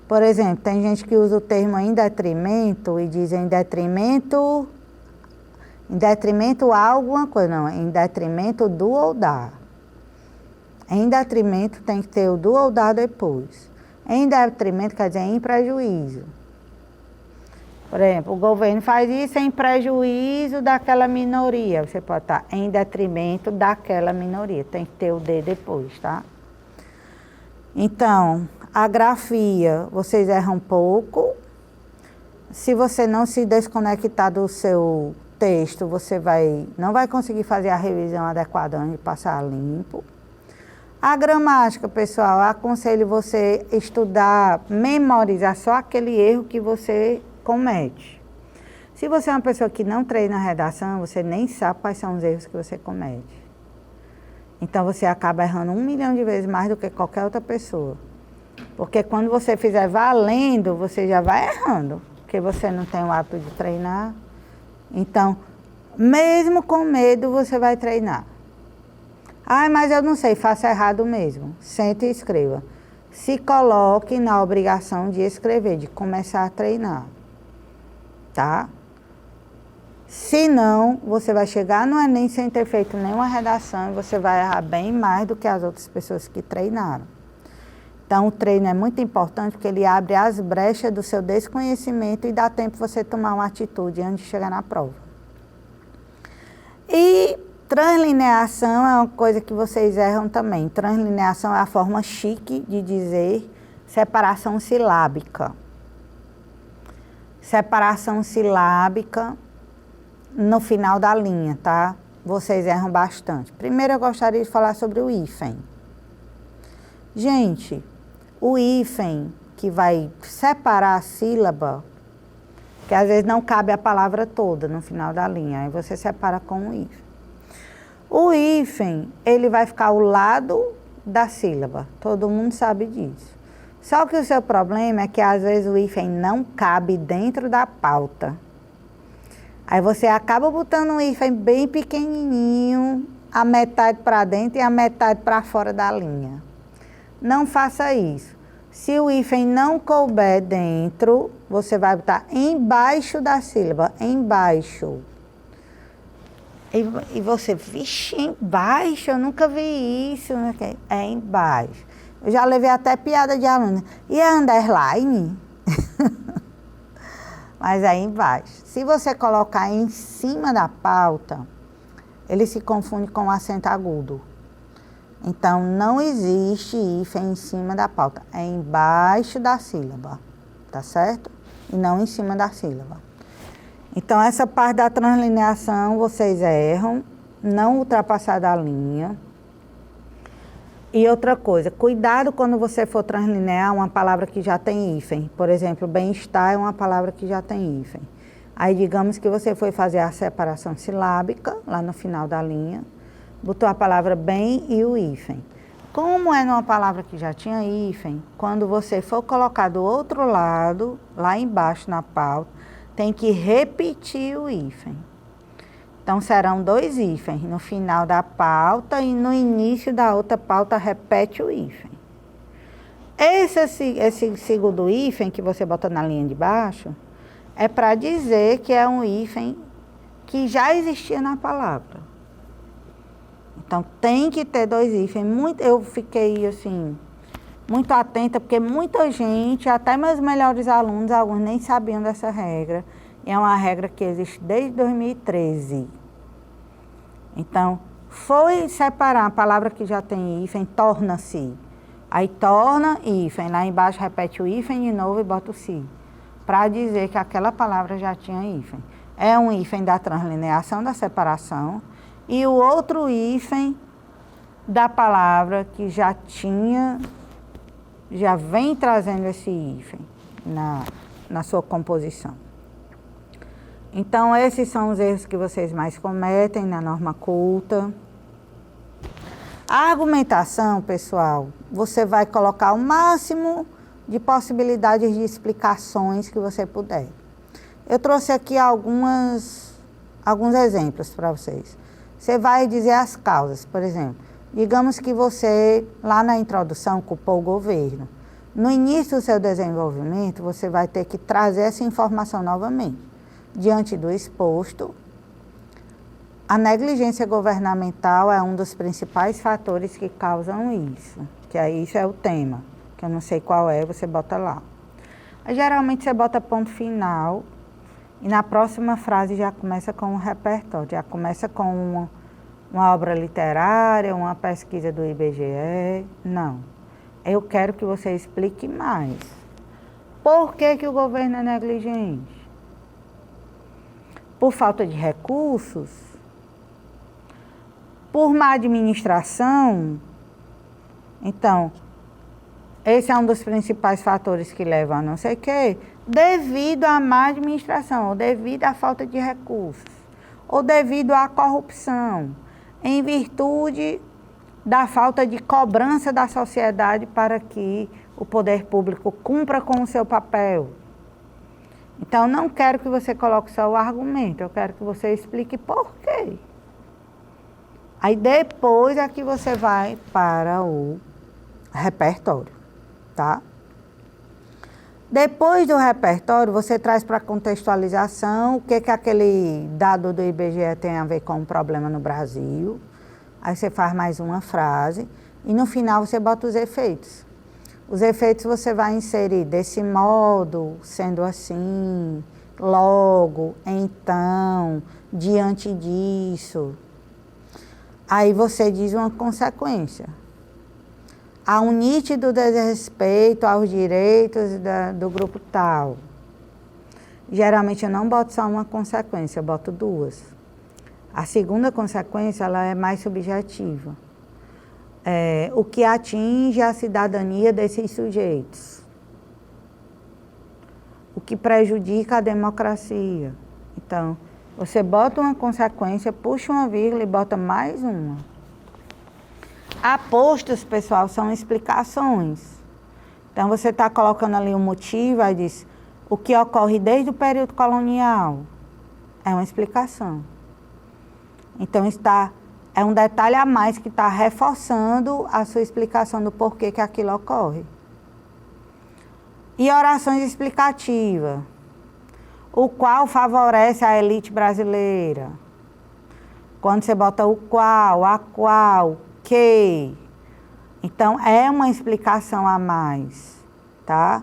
Por exemplo, tem gente que usa o termo em detrimento e diz em detrimento a alguma coisa. Não, em detrimento do ou da. Em detrimento tem que ter o do ou da depois. Em detrimento quer dizer em prejuízo. Por exemplo, o governo faz isso em prejuízo daquela minoria. Você pode estar em detrimento daquela minoria. Tem que ter o de depois, tá? Então, a grafia, vocês erram pouco. Se você não se desconectar do seu texto, você não vai conseguir fazer a revisão adequada antes de passar limpo. A gramática, pessoal, aconselho você estudar, memorizar só aquele erro que você comete. Se você é uma pessoa que não treina a redação, você nem sabe quais são os erros que você comete. Então, você acaba errando 1 milhão de vezes mais do que qualquer outra pessoa. Porque quando você fizer valendo, você já vai errando. Porque você não tem o hábito de treinar. Então, mesmo com medo, você vai treinar. Ah, mas eu não sei, faça errado mesmo. Sente e escreva. Se coloque na obrigação de escrever, de começar a treinar. Tá? Se não, você vai chegar no Enem sem ter feito nenhuma redação e você vai errar bem mais do que as outras pessoas que treinaram. Então, o treino é muito importante porque ele abre as brechas do seu desconhecimento e dá tempo você tomar uma atitude antes de chegar na prova. E translineação é uma coisa que vocês erram também. Translineação é a forma chique de dizer separação silábica. Separação silábica no final da linha, tá? Vocês erram bastante. Primeiro, eu gostaria de falar sobre o hífen. Gente, o hífen que vai separar a sílaba, que às vezes não cabe a palavra toda no final da linha, aí você separa com o hífen. O hífen, ele vai ficar ao lado da sílaba, todo mundo sabe disso. Só que o seu problema é que às vezes o hífen não cabe dentro da pauta. Aí você acaba botando um hífen bem pequenininho, a metade para dentro e a metade para fora da linha. Não faça isso. Se o hífen não couber dentro, você vai botar embaixo da sílaba, embaixo. E você, vixe, embaixo, eu nunca vi isso. É embaixo. Eu já levei até piada de aluno. E a underline? Mas é embaixo. Se você colocar em cima da pauta, ele se confunde com o acento agudo. Então, não existe hífen em cima da pauta. É embaixo da sílaba, tá certo? E não em cima da sílaba. Então, essa parte da translineação, vocês erram, não ultrapassar da linha. E outra coisa, cuidado quando você for translinear uma palavra que já tem hífen. Por exemplo, bem-estar é uma palavra que já tem hífen. Aí, digamos que você foi fazer a separação silábica, lá no final da linha, botou a palavra bem e o hífen. Como é numa palavra que já tinha hífen, quando você for colocar do outro lado, lá embaixo na pauta, tem que repetir o hífen. Então, serão 2 hífens no final da pauta e no início da outra pauta repete o hífen. Esse segundo hífen que você bota na linha de baixo é para dizer que é um hífen que já existia na palavra. Então, tem que ter 2 hífens. Eu fiquei, assim, muito atenta, porque muita gente, até meus melhores alunos, alguns nem sabiam dessa regra. E é uma regra que existe desde 2013. Então, foi separar a palavra que já tem hífen, torna-se. Aí, torna hífen. Lá embaixo, repete o hífen de novo e bota o si. Para dizer que aquela palavra já tinha hífen. É um hífen da translineação, da separação. E o outro hífen da palavra que já vem trazendo esse hífen na sua composição. Então, esses são os erros que vocês mais cometem na norma culta. A argumentação, pessoal, você vai colocar o máximo de possibilidades de explicações que você puder. Eu trouxe aqui alguns exemplos para vocês. Você vai dizer as causas, por exemplo. Digamos que você, lá na introdução, culpou o governo. No início do seu desenvolvimento, você vai ter que trazer essa informação novamente. Diante do exposto, a negligência governamental é um dos principais fatores que causam isso. Que aí isso é o tema, que eu não sei qual é, você bota lá. Aí, geralmente você bota ponto final e na próxima frase já começa com um repertório, já começa com uma obra literária, uma pesquisa do IBGE. Não. Eu quero que você explique mais. Por que o governo é negligente? Por falta de recursos? Por má administração? Então, esse é um dos principais fatores que levam a não sei o quê, devido à má administração, ou devido à falta de recursos, ou devido à corrupção, em virtude da falta de cobrança da sociedade para que o poder público cumpra com o seu papel. Então, não quero que você coloque só o argumento, eu quero que você explique por quê. Aí, depois é que você vai para o repertório, tá? Depois do repertório, você traz para contextualização o que aquele dado do IBGE tem a ver com o problema no Brasil. Aí você faz mais uma frase e no final você bota os efeitos. Os efeitos você vai inserir desse modo, sendo assim, logo, então, diante disso. Aí você diz uma consequência. Há um nítido desrespeito aos direitos do grupo tal. Geralmente eu não boto só uma consequência, eu boto 2. A segunda consequência, ela é mais subjetiva. O que atinge a cidadania desses sujeitos. O que prejudica a democracia. Então, você bota uma consequência, puxa uma vírgula e bota mais uma. Apostos, pessoal, são explicações. Então, você está colocando ali um motivo, aí diz, o que ocorre desde o período colonial. É uma explicação. Então, é um detalhe a mais que está reforçando a sua explicação do porquê que aquilo ocorre. E orações explicativas, o qual favorece a elite brasileira. Quando você bota o qual, a qual, que. Então, é uma explicação a mais, tá?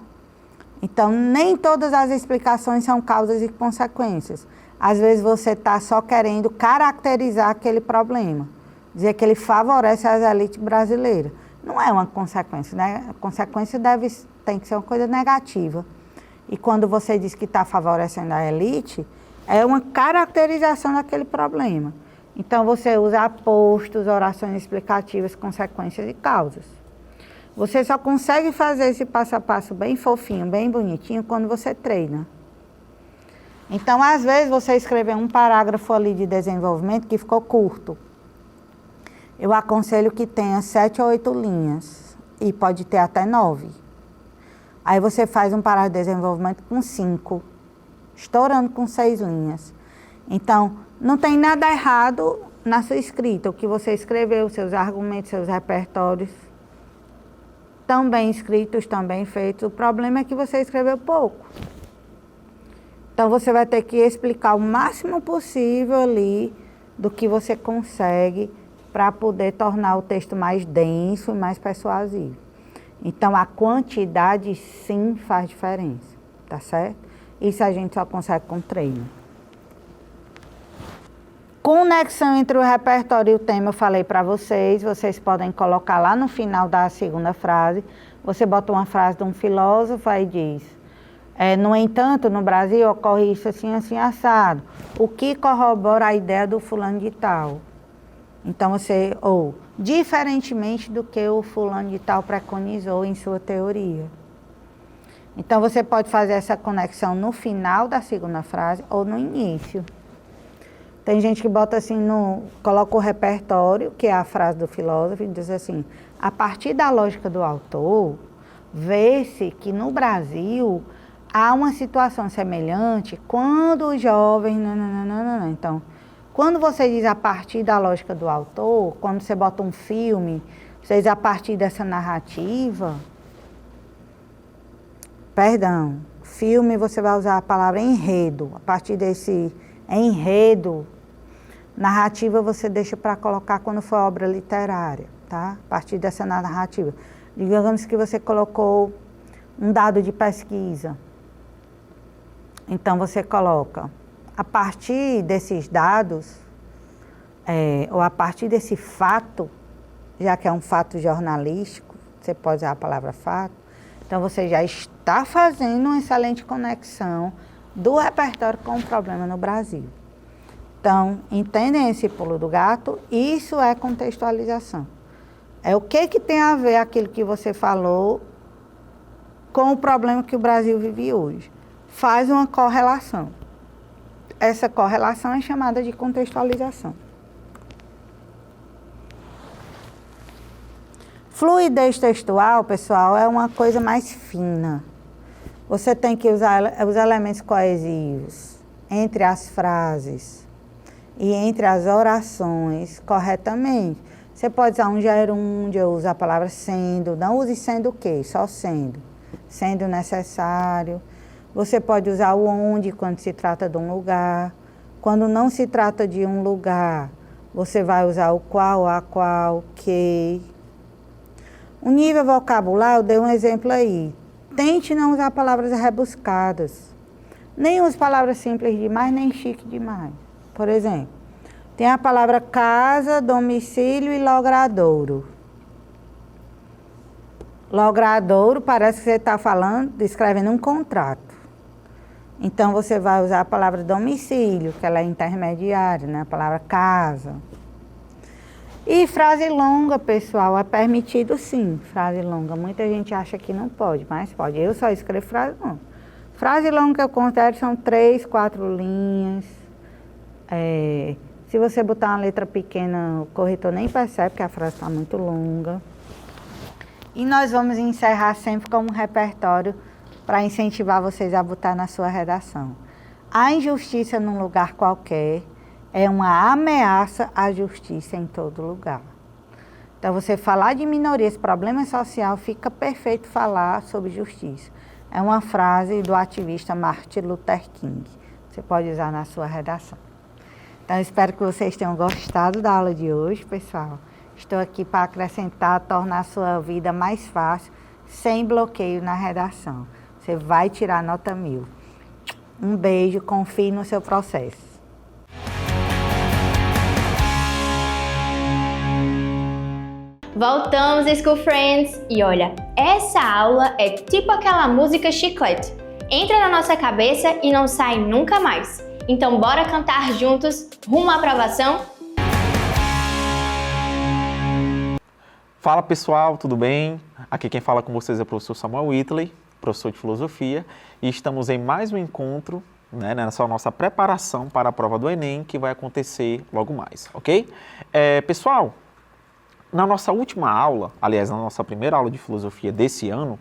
Então, nem todas as explicações são causas e consequências. Às vezes você está só querendo caracterizar aquele problema, dizer que ele favorece as elites brasileiras. Não é uma consequência, né? A consequência tem que ser uma coisa negativa. E quando você diz que está favorecendo a elite, É uma caracterização daquele problema. Então, você usa apostos, orações explicativas, consequências e causas. Você só consegue fazer esse passo a passo bem fofinho, bem bonitinho, quando você treina. Então, às vezes, você escreveu um parágrafo ali de desenvolvimento que ficou curto. Eu aconselho que tenha 7 ou 8 linhas, e pode ter até 9. Aí você faz um parágrafo de desenvolvimento com 5, estourando com 6 linhas. Então, não tem nada errado na sua escrita. O que você escreveu, seus argumentos, seus repertórios, tão bem escritos, tão bem feitos. O problema é que você escreveu pouco. Então, você vai ter que explicar o máximo possível ali do que você consegue para poder tornar o texto mais denso e mais persuasivo. Então, a quantidade, sim, faz diferença, tá certo? Isso a gente só consegue com treino. Conexão entre o repertório e o tema, eu falei para vocês. Vocês podem colocar lá no final da segunda frase. Você bota uma frase de um filósofo e diz: no entanto, no Brasil ocorre isso assim, assim, assado. O que corrobora a ideia do fulano de tal? Então ou diferentemente do que o fulano de tal preconizou em sua teoria. Então você pode fazer essa conexão no final da segunda frase ou no início. Tem gente que bota assim, coloca o repertório, que é a frase do filósofo, e diz assim: a partir da lógica do autor, vê-se que no Brasil há uma situação semelhante quando os jovens... Então, quando você diz a partir da lógica do autor, quando você bota um filme, você diz a partir dessa narrativa... Perdão, filme você vai usar a palavra enredo. A partir desse enredo, narrativa você deixa para colocar quando for obra literária, tá? A partir dessa narrativa. Digamos que você colocou um dado de pesquisa. Então você coloca, a partir desses dados, ou a partir desse fato, já que é um fato jornalístico, você pode usar a palavra fato, então você já está fazendo uma excelente conexão do repertório com o problema no Brasil. Então, entendem esse pulo do gato? Isso é contextualização. É o que tem a ver aquilo que você falou com o problema que o Brasil vive hoje. Faz uma correlação. Essa correlação é chamada de contextualização. Fluidez textual, pessoal, é uma coisa mais fina. Você tem que usar os elementos coesivos entre as frases e entre as orações corretamente. Você pode usar um gerúndio, usar a palavra sendo. Não use sendo o quê? Só sendo. Sendo necessário. Você pode usar o onde quando se trata de um lugar. Quando não se trata de um lugar, você vai usar o qual, a qual, que. O nível vocabular, eu dei um exemplo aí. Tente não usar palavras rebuscadas. Nem use palavras simples demais, nem chique demais. Por exemplo, tem a palavra casa, domicílio e logradouro. Logradouro parece que você está descrevendo um contrato. Então, você vai usar a palavra domicílio, que ela é intermediária, né? A palavra casa. E frase longa, pessoal, é permitido sim, frase longa. Muita gente acha que não pode, mas pode. Eu só escrevo frase longa. Frase longa que eu considero são 3, 4 linhas. Se você botar uma letra pequena, o corretor nem percebe que a frase está muito longa. E nós vamos encerrar sempre com um repertório para incentivar vocês a botar na sua redação. A injustiça num lugar qualquer é uma ameaça à justiça em todo lugar. Então, você falar de minorias, problema social, fica perfeito falar sobre justiça. É uma frase do ativista Martin Luther King. Você pode usar na sua redação. Então, espero que vocês tenham gostado da aula de hoje, pessoal. Estou aqui para acrescentar, tornar a sua vida mais fácil, sem bloqueio na redação. Você vai tirar nota 1000. Um beijo, confie no seu processo. Voltamos, School Friends! E olha, essa aula é tipo aquela música chiclete. Entra na nossa cabeça e não sai nunca mais. Então bora cantar juntos rumo à aprovação? Fala pessoal, tudo bem? Aqui quem fala com vocês é o professor Samuel Whitley, professor de filosofia, e estamos em mais um encontro, nessa nossa preparação para a prova do Enem, que vai acontecer logo mais, ok? Pessoal, na nossa última aula, aliás, na nossa primeira aula de filosofia desse ano,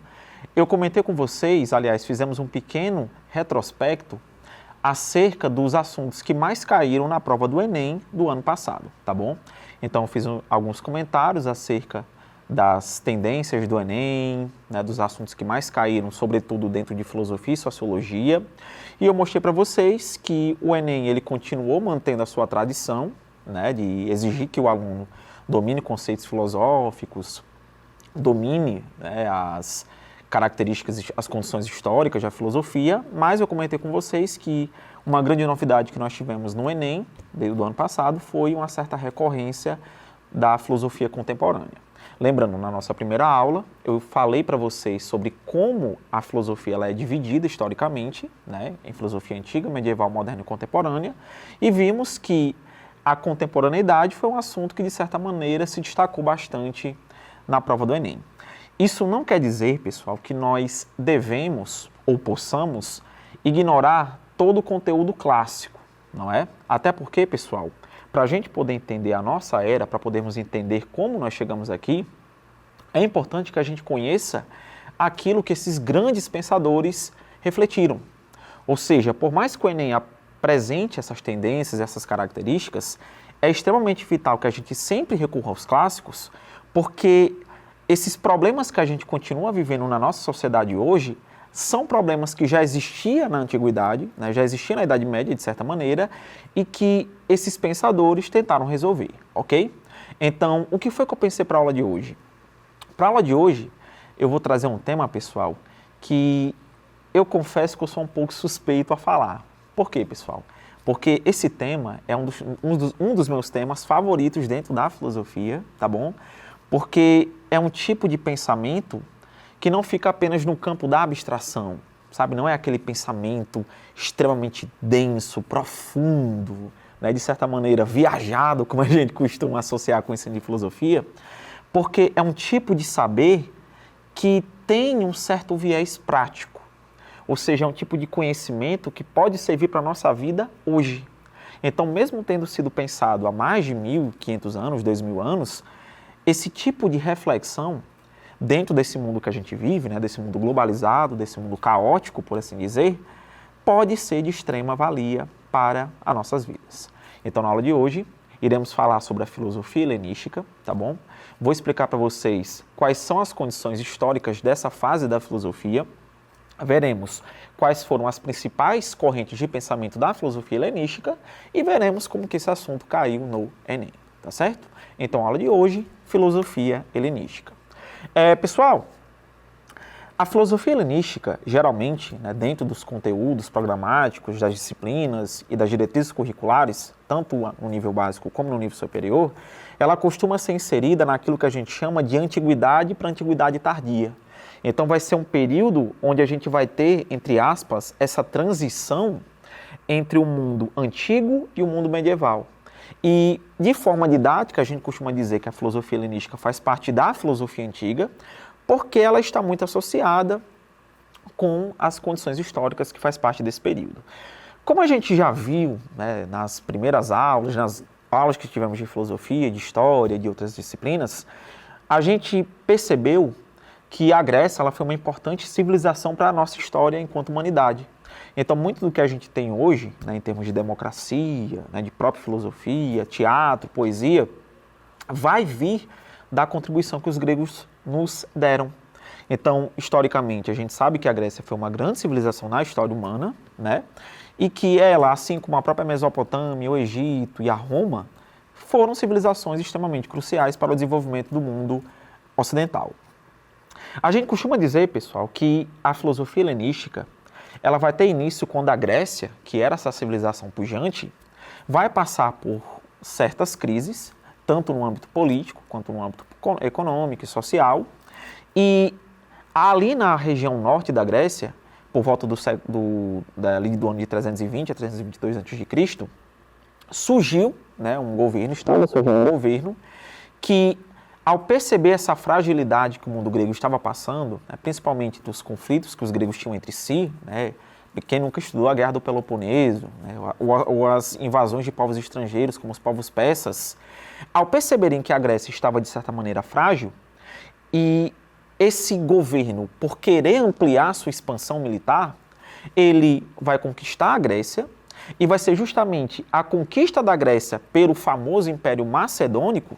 eu comentei com vocês, aliás, fizemos um pequeno retrospecto acerca dos assuntos que mais caíram na prova do Enem do ano passado, tá bom? Então, eu fiz alguns comentários acerca das tendências do Enem, dos assuntos que mais caíram, sobretudo dentro de filosofia e sociologia. E eu mostrei para vocês que o Enem ele continuou mantendo a sua tradição, de exigir que o aluno domine conceitos filosóficos, domine as características, as condições históricas da filosofia, mas eu comentei com vocês que uma grande novidade que nós tivemos no Enem, desde o ano passado, foi uma certa recorrência da filosofia contemporânea. Lembrando, na nossa primeira aula, eu falei para vocês sobre como a filosofia ela é dividida historicamente, em filosofia antiga, medieval, moderna e contemporânea, e vimos que a contemporaneidade foi um assunto que, de certa maneira, se destacou bastante na prova do Enem. Isso não quer dizer, pessoal, que nós devemos ou possamos ignorar todo o conteúdo clássico, não é? Até porque, pessoal, para a gente poder entender a nossa era, para podermos entender como nós chegamos aqui, é importante que a gente conheça aquilo que esses grandes pensadores refletiram. Ou seja, por mais que o Enem apresente essas tendências, essas características, é extremamente vital que a gente sempre recorra aos clássicos, porque esses problemas que a gente continua vivendo na nossa sociedade hoje são problemas que já existiam na antiguidade, já existiam na Idade Média, de certa maneira, e que esses pensadores tentaram resolver, ok? Então, o que foi que eu pensei para a aula de hoje? Para a aula de hoje, eu vou trazer um tema, pessoal, que eu confesso que eu sou um pouco suspeito a falar. Por quê, pessoal? Porque esse tema é um dos meus temas favoritos dentro da filosofia, tá bom? Porque é um tipo de pensamento que não fica apenas no campo da abstração, sabe? Não é aquele pensamento extremamente denso, profundo, de certa maneira viajado, como a gente costuma associar com o ensino de filosofia, porque é um tipo de saber que tem um certo viés prático, ou seja, é um tipo de conhecimento que pode servir para a nossa vida hoje. Então, mesmo tendo sido pensado há mais de 1.500 anos, 2.000 anos, esse tipo de reflexão dentro desse mundo que a gente vive, desse mundo globalizado, desse mundo caótico, por assim dizer, pode ser de extrema valia para as nossas vidas. Então, na aula de hoje, iremos falar sobre a filosofia helenística, tá bom? Vou explicar para vocês quais são as condições históricas dessa fase da filosofia. Veremos quais foram as principais correntes de pensamento da filosofia helenística e veremos como que esse assunto caiu no Enem, tá certo? Então, a aula de hoje, filosofia helenística. Pessoal, a filosofia helenística, geralmente, dentro dos conteúdos programáticos, das disciplinas e das diretrizes curriculares, tanto no nível básico como no nível superior, ela costuma ser inserida naquilo que a gente chama de antiguidade para antiguidade tardia. Então, vai ser um período onde a gente vai ter, entre aspas, essa transição entre o mundo antigo e o mundo medieval. E, de forma didática, a gente costuma dizer que a filosofia helenística faz parte da filosofia antiga, porque ela está muito associada com as condições históricas que faz parte desse período. Como a gente já viu nas primeiras aulas, nas aulas que tivemos de filosofia, de história, de outras disciplinas, a gente percebeu que a Grécia ela foi uma importante civilização para a nossa história enquanto humanidade. Então, muito do que a gente tem hoje, em termos de democracia, de própria filosofia, teatro, poesia, vai vir da contribuição que os gregos nos deram. Então, historicamente, a gente sabe que a Grécia foi uma grande civilização na história humana, e que ela, assim como a própria Mesopotâmia, o Egito e a Roma, foram civilizações extremamente cruciais para o desenvolvimento do mundo ocidental. A gente costuma dizer, pessoal, que a filosofia helenística ela vai ter início quando a Grécia, que era essa civilização pujante, vai passar por certas crises, tanto no âmbito político quanto no âmbito econômico e social. E ali na região norte da Grécia, por volta do ano de 320 a 322 a.C., surgiu, né, um governo, estava surgindo um governo que, ao perceber essa fragilidade que o mundo grego estava passando, né, principalmente dos conflitos que os gregos tinham entre si, né, quem nunca estudou a Guerra do Peloponeso, né, ou as invasões de povos estrangeiros, como os povos persas, ao perceberem que a Grécia estava, de certa maneira, frágil, e esse governo, por querer ampliar sua expansão militar, ele vai conquistar a Grécia, e vai ser justamente a conquista da Grécia pelo famoso Império Macedônico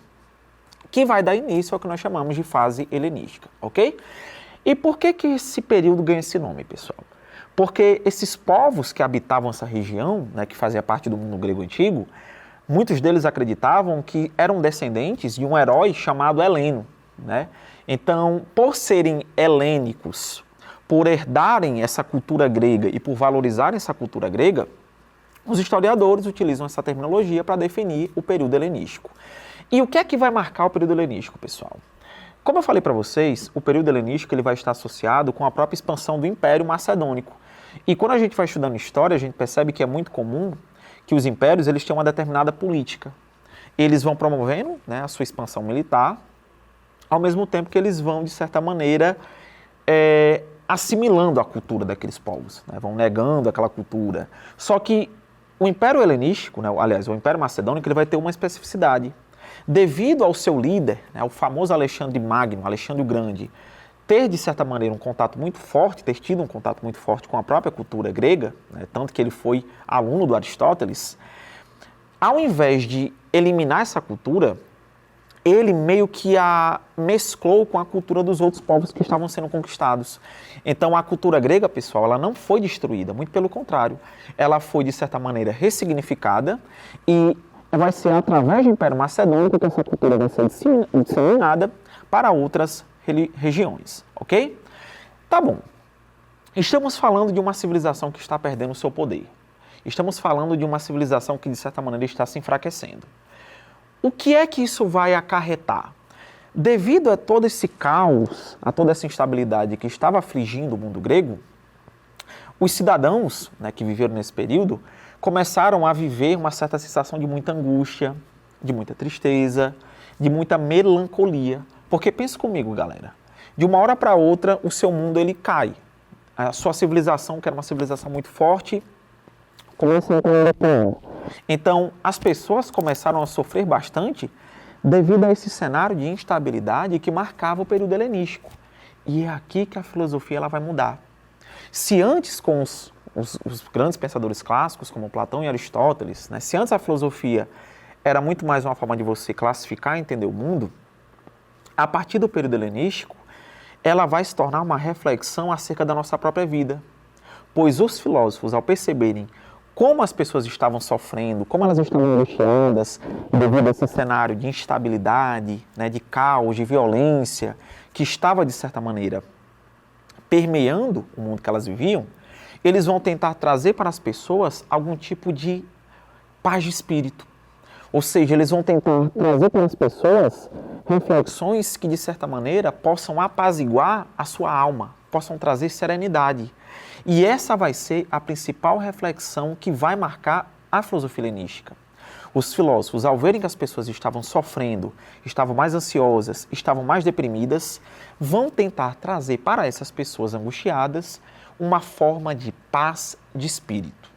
que vai dar início ao que nós chamamos de fase helenística, ok? E por que esse período ganha esse nome, pessoal? Porque esses povos que habitavam essa região, né, que fazia parte do mundo grego antigo, muitos deles acreditavam que eram descendentes de um herói chamado Heleno, né? Então, por serem helênicos, por herdarem essa cultura grega e por valorizarem essa cultura grega, os historiadores utilizam essa terminologia para definir o período helenístico. E o que é que vai marcar o período helenístico, pessoal? Como eu falei para vocês, o período helenístico ele vai estar associado com a própria expansão do Império Macedônico. E quando a gente vai estudando história, a gente percebe que é muito comum que os impérios eles têm uma determinada política. Eles vão promovendo, né, a sua expansão militar, ao mesmo tempo que eles vão, de certa maneira, assimilando a cultura daqueles povos, né, vão negando aquela cultura. Só que o Império Helenístico, né, aliás, o Império Macedônico, ele vai ter uma especificidade. Devido ao seu líder, né, o famoso Alexandre Magno, Alexandre o Grande, ter, de certa maneira, um contato muito forte, ter tido um contato muito forte com a própria cultura grega, né, tanto que ele foi aluno do Aristóteles, ao invés de eliminar essa cultura, ele meio que a mesclou com a cultura dos outros povos que estavam sendo conquistados. Então, a cultura grega, pessoal, ela não foi destruída, muito pelo contrário. Ela foi, de certa maneira, ressignificada e vai ser através do Império Macedônico que essa cultura vai ser disseminada para outras regiões, ok? Tá bom. Estamos falando de uma civilização que está perdendo o seu poder. Estamos falando de uma civilização que, de certa maneira, está se enfraquecendo. O que é que isso vai acarretar? Devido a todo esse caos, a toda essa instabilidade que estava afligindo o mundo grego, os cidadãos, né, que viveram nesse período começaram a viver uma certa sensação de muita angústia, de muita tristeza, de muita melancolia. Porque pensa comigo, galera, de uma hora para outra o seu mundo ele cai. A sua civilização, que era uma civilização muito forte, começa a cair. Então, as pessoas começaram a sofrer bastante devido a esse cenário de instabilidade que marcava o período helenístico. E é aqui que a filosofia ela vai mudar. Se antes, com os grandes pensadores clássicos, como Platão e Aristóteles, né, se antes a filosofia era muito mais uma forma de você classificar e entender o mundo, a partir do período helenístico, ela vai se tornar uma reflexão acerca da nossa própria vida. Pois os filósofos, ao perceberem como as pessoas estavam sofrendo, como elas estavam angustiadas devido a esse cenário de instabilidade, né, de caos, de violência, que estava, de certa maneira, permeando o mundo que elas viviam, eles vão tentar trazer para as pessoas algum tipo de paz de espírito. Ou seja, eles vão tentar trazer para as pessoas reflexões que, de certa maneira, possam apaziguar a sua alma, possam trazer serenidade. E essa vai ser a principal reflexão que vai marcar a filosofia helenística. Os filósofos, ao verem que as pessoas estavam sofrendo, estavam mais ansiosas, estavam mais deprimidas, vão tentar trazer para essas pessoas angustiadas uma forma de paz de espírito.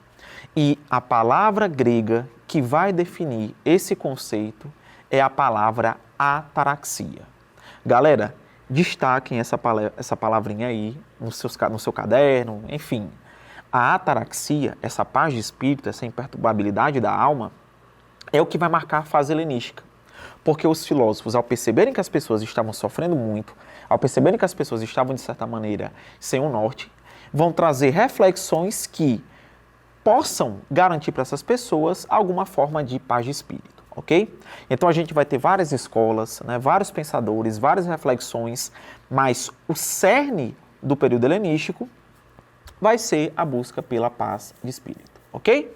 E a palavra grega que vai definir esse conceito é a palavra ataraxia. Galera, destaquem essa palavrinha aí no seu caderno, enfim. A ataraxia, essa paz de espírito, essa imperturbabilidade da alma, é o que vai marcar a fase helenística. Porque os filósofos, ao perceberem que as pessoas estavam sofrendo muito, ao perceberem que as pessoas estavam, de certa maneira, sem um norte, vão trazer reflexões que possam garantir para essas pessoas alguma forma de paz de espírito, ok? Então a gente vai ter várias escolas, né, vários pensadores, várias reflexões, mas o cerne do período helenístico vai ser a busca pela paz de espírito, ok?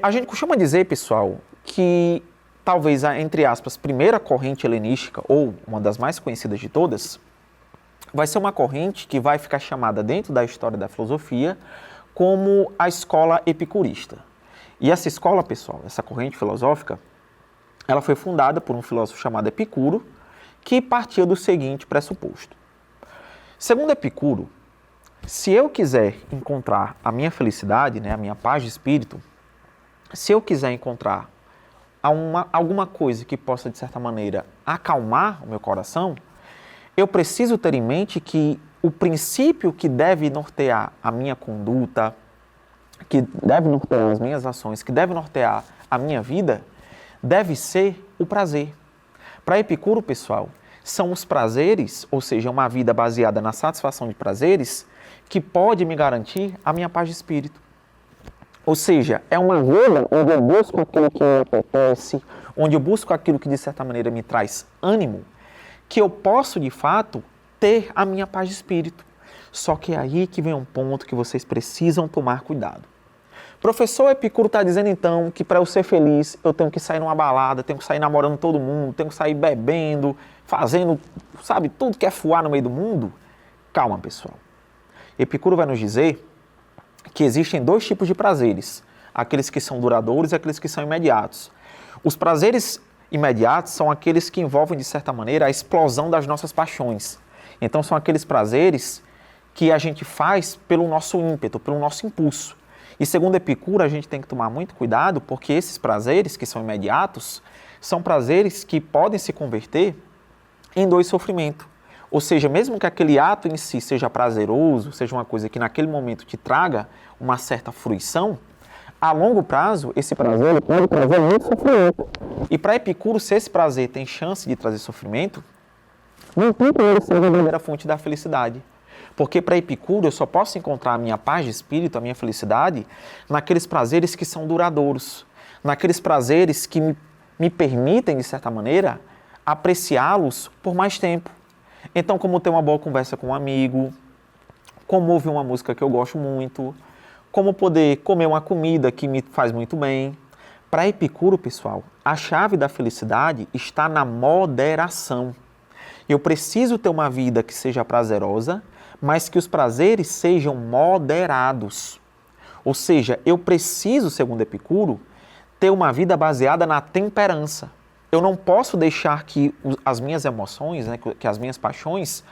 A gente costuma dizer, pessoal, que talvez a, entre aspas, primeira corrente helenística, ou uma das mais conhecidas de todas, vai ser uma corrente que vai ficar chamada dentro da história da filosofia como a escola epicurista. E essa escola, pessoal, essa corrente filosófica, ela foi fundada por um filósofo chamado Epicuro, que partia do seguinte pressuposto. Segundo Epicuro, se eu quiser encontrar a minha felicidade, né, a minha paz de espírito, se eu quiser encontrar alguma coisa que possa, de certa maneira, acalmar o meu coração, eu preciso ter em mente que o princípio que deve nortear a minha conduta, que deve nortear as minhas ações, que deve nortear a minha vida, deve ser o prazer. Para Epicuro, pessoal, são os prazeres, ou seja, uma vida baseada na satisfação de prazeres, que pode me garantir a minha paz de espírito. Ou seja, é uma vida onde eu busco aquilo que me apetece, onde eu busco aquilo que de certa maneira me traz ânimo, que eu posso de fato ter a minha paz de espírito. Só que é aí que vem um ponto que vocês precisam tomar cuidado. Professor Epicuro está dizendo então que para eu ser feliz eu tenho que sair numa balada, tenho que sair namorando todo mundo, tenho que sair bebendo, fazendo, sabe, tudo que é fuar no meio do mundo? Calma, pessoal. Epicuro vai nos dizer que existem dois tipos de prazeres, aqueles que são duradouros e aqueles que são imediatos. Os prazeres imediatos são aqueles que envolvem, de certa maneira, a explosão das nossas paixões. Então são aqueles prazeres que a gente faz pelo nosso ímpeto, pelo nosso impulso. E segundo Epicuro, a gente tem que tomar muito cuidado, porque esses prazeres que são imediatos, são prazeres que podem se converter em dor e sofrimento. Ou seja, mesmo que aquele ato em si seja prazeroso, seja uma coisa que naquele momento te traga uma certa fruição, a longo prazo, esse prazer pode trazer muito sofrimento. E para Epicuro, se esse prazer tem chance de trazer sofrimento, não tem para ele ser a verdadeira fonte da felicidade. Porque para Epicuro eu só posso encontrar a minha paz de espírito, a minha felicidade, naqueles prazeres que são duradouros, naqueles prazeres que me permitem, de certa maneira, apreciá-los por mais tempo. Então, como ter uma boa conversa com um amigo, como ouvir uma música que eu gosto muito, como poder comer uma comida que me faz muito bem. Para Epicuro, pessoal, a chave da felicidade está na moderação. Eu preciso ter uma vida que seja prazerosa, mas que os prazeres sejam moderados. Ou seja, eu preciso, segundo Epicuro, ter uma vida baseada na temperança. Eu não posso deixar que as minhas emoções, né, que as minhas paixões,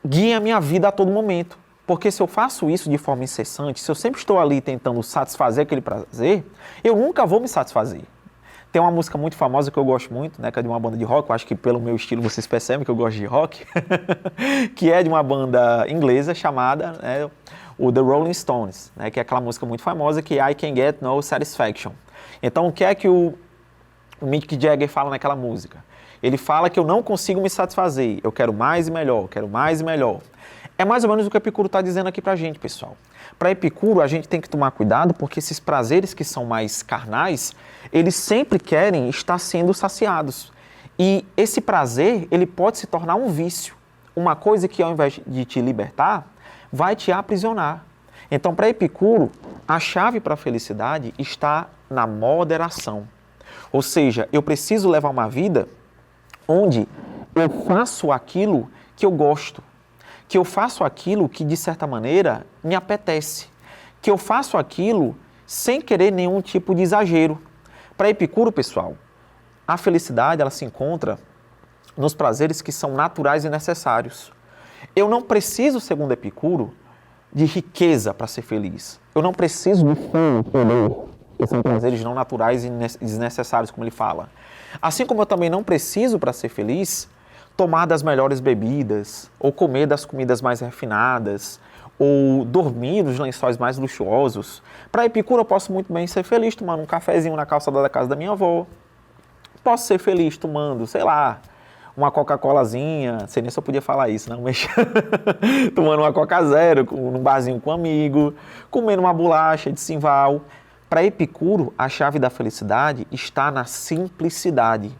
guiem a minha vida a todo momento. Porque se eu faço isso de forma incessante, se eu sempre estou ali tentando satisfazer aquele prazer, eu nunca vou me satisfazer. Tem uma música muito famosa que eu gosto muito, né, que é de uma banda de rock, eu acho que pelo meu estilo vocês percebem que eu gosto de rock, que é de uma banda inglesa chamada o The Rolling Stones, né, que é aquela música muito famosa que é I Can Get No Satisfaction. Então o que é que o Mick Jagger fala naquela música? Ele fala que eu não consigo me satisfazer, eu quero mais e melhor, eu quero mais e melhor. É mais ou menos o que Epicuro está dizendo aqui pra gente, pessoal. Para Epicuro, a gente tem que tomar cuidado porque esses prazeres que são mais carnais, eles sempre querem estar sendo saciados. E esse prazer, ele pode se tornar um vício. Uma coisa que ao invés de te libertar, vai te aprisionar. Então, para Epicuro, a chave para a felicidade está na moderação. Ou seja, eu preciso levar uma vida onde eu faço aquilo que eu gosto, que eu faço aquilo que, de certa maneira, me apetece, que eu faço aquilo sem querer nenhum tipo de exagero. Para Epicuro, pessoal, a felicidade ela se encontra nos prazeres que são naturais e necessários. Eu não preciso, segundo Epicuro, de riqueza para ser feliz. Eu não preciso de fama, poder, que são prazeres não naturais e desnecessários, como ele fala. Assim como eu também não preciso, para ser feliz, tomar das melhores bebidas, ou comer das comidas mais refinadas, ou dormir nos lençóis mais luxuosos. Para Epicuro, eu posso muito bem ser feliz tomando um cafezinho na calçada da casa da minha avó. Posso ser feliz tomando, sei lá, uma Coca-Colazinha, não sei nem se eu podia falar isso, não, mas tomando uma Coca Zero, num barzinho com um amigo, comendo uma bolacha de Simval. Para Epicuro, a chave da felicidade está na simplicidade.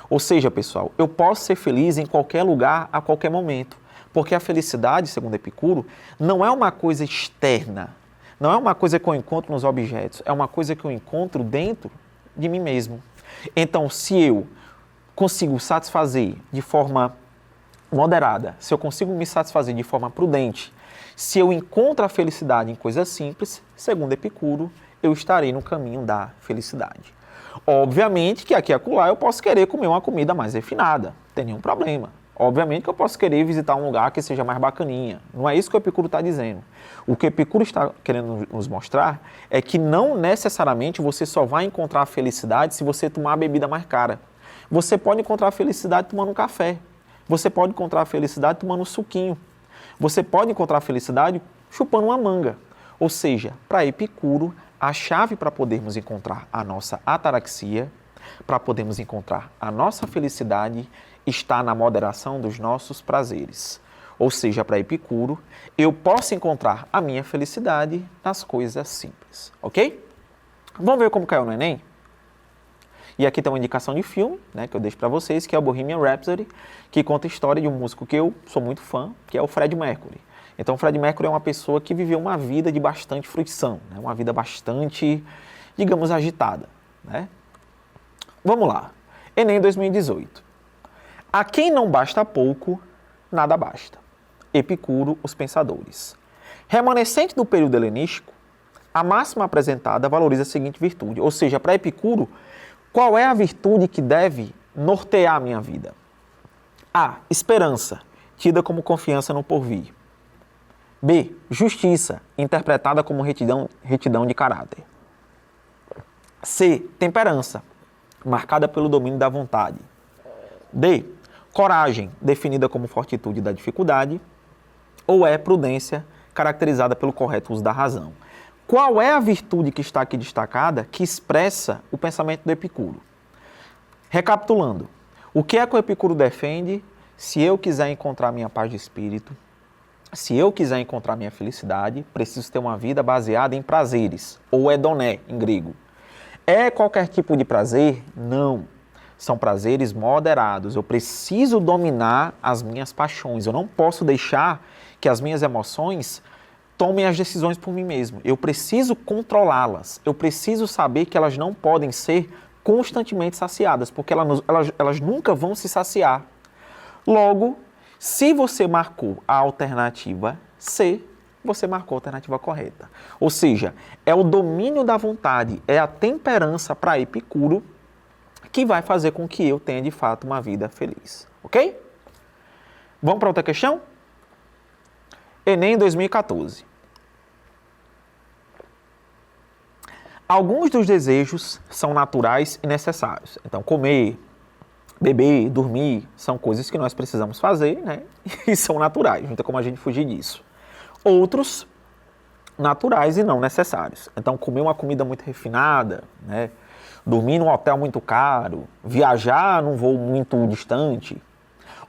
Ou seja, pessoal, eu posso ser feliz em qualquer lugar, a qualquer momento. Porque a felicidade, segundo Epicuro, não é uma coisa externa. Não é uma coisa que eu encontro nos objetos. É uma coisa que eu encontro dentro de mim mesmo. Então, se eu consigo satisfazer de forma moderada, se eu consigo me satisfazer de forma prudente, se eu encontro a felicidade em coisas simples, segundo Epicuro, eu estarei no caminho da felicidade. Obviamente que aqui e acolá eu posso querer comer uma comida mais refinada, não tem nenhum problema. Obviamente que eu posso querer visitar um lugar que seja mais bacaninha. Não é isso que o Epicuro está dizendo. O que o Epicuro está querendo nos mostrar é que não necessariamente você só vai encontrar a felicidade se você tomar a bebida mais cara. Você pode encontrar a felicidade tomando um café. Você pode encontrar a felicidade tomando um suquinho. Você pode encontrar a felicidade chupando uma manga. Ou seja, para Epicuro, a chave para podermos encontrar a nossa ataraxia, para podermos encontrar a nossa felicidade, está na moderação dos nossos prazeres. Ou seja, para Epicuro, eu posso encontrar a minha felicidade nas coisas simples, ok? Vamos ver como caiu no Enem? E aqui tem uma indicação de filme, né, que eu deixo para vocês, que é o Bohemian Rhapsody, que conta a história de um músico que eu sou muito fã, que é o Freddie Mercury. Então, o Freddie Mercury é uma pessoa que viveu uma vida de bastante fruição, né, uma vida bastante, digamos, agitada, né? Vamos lá. Enem 2018. A quem não basta pouco, nada basta. Epicuro, Os Pensadores. Remanescente do período helenístico, a máxima apresentada valoriza a seguinte virtude, ou seja, para Epicuro, qual é a virtude que deve nortear a minha vida? A. Esperança, tida como confiança no porvir. B. Justiça, interpretada como retidão de caráter. C. Temperança, marcada pelo domínio da vontade. D. Coragem, definida como fortitude da dificuldade. Ou E. Prudência, caracterizada pelo correto uso da razão. Qual é a virtude que está aqui destacada que expressa o pensamento do Epicuro? Recapitulando, o que é que o Epicuro defende? Se eu quiser encontrar minha paz de espírito, se eu quiser encontrar minha felicidade, preciso ter uma vida baseada em prazeres, ou hedoné em grego. É qualquer tipo de prazer? Não. São prazeres moderados. Eu preciso dominar as minhas paixões. Eu não posso deixar que as minhas emoções tomem as decisões por mim mesmo. Eu preciso controlá-las. Eu preciso saber que elas não podem ser constantemente saciadas, porque elas nunca vão se saciar. Logo, se você marcou a alternativa C, você marcou a alternativa correta. Ou seja, é o domínio da vontade, é a temperança para Epicuro que vai fazer com que eu tenha de fato uma vida feliz. Ok? Vamos para outra questão? Enem 2014. Alguns dos desejos são naturais e necessários. Então, comer, beber, dormir, são coisas que nós precisamos fazer, né? E são naturais, não tem como a gente fugir disso. Outros, naturais e não necessários. Então, comer uma comida muito refinada, né? Dormir num hotel muito caro, viajar num voo muito distante.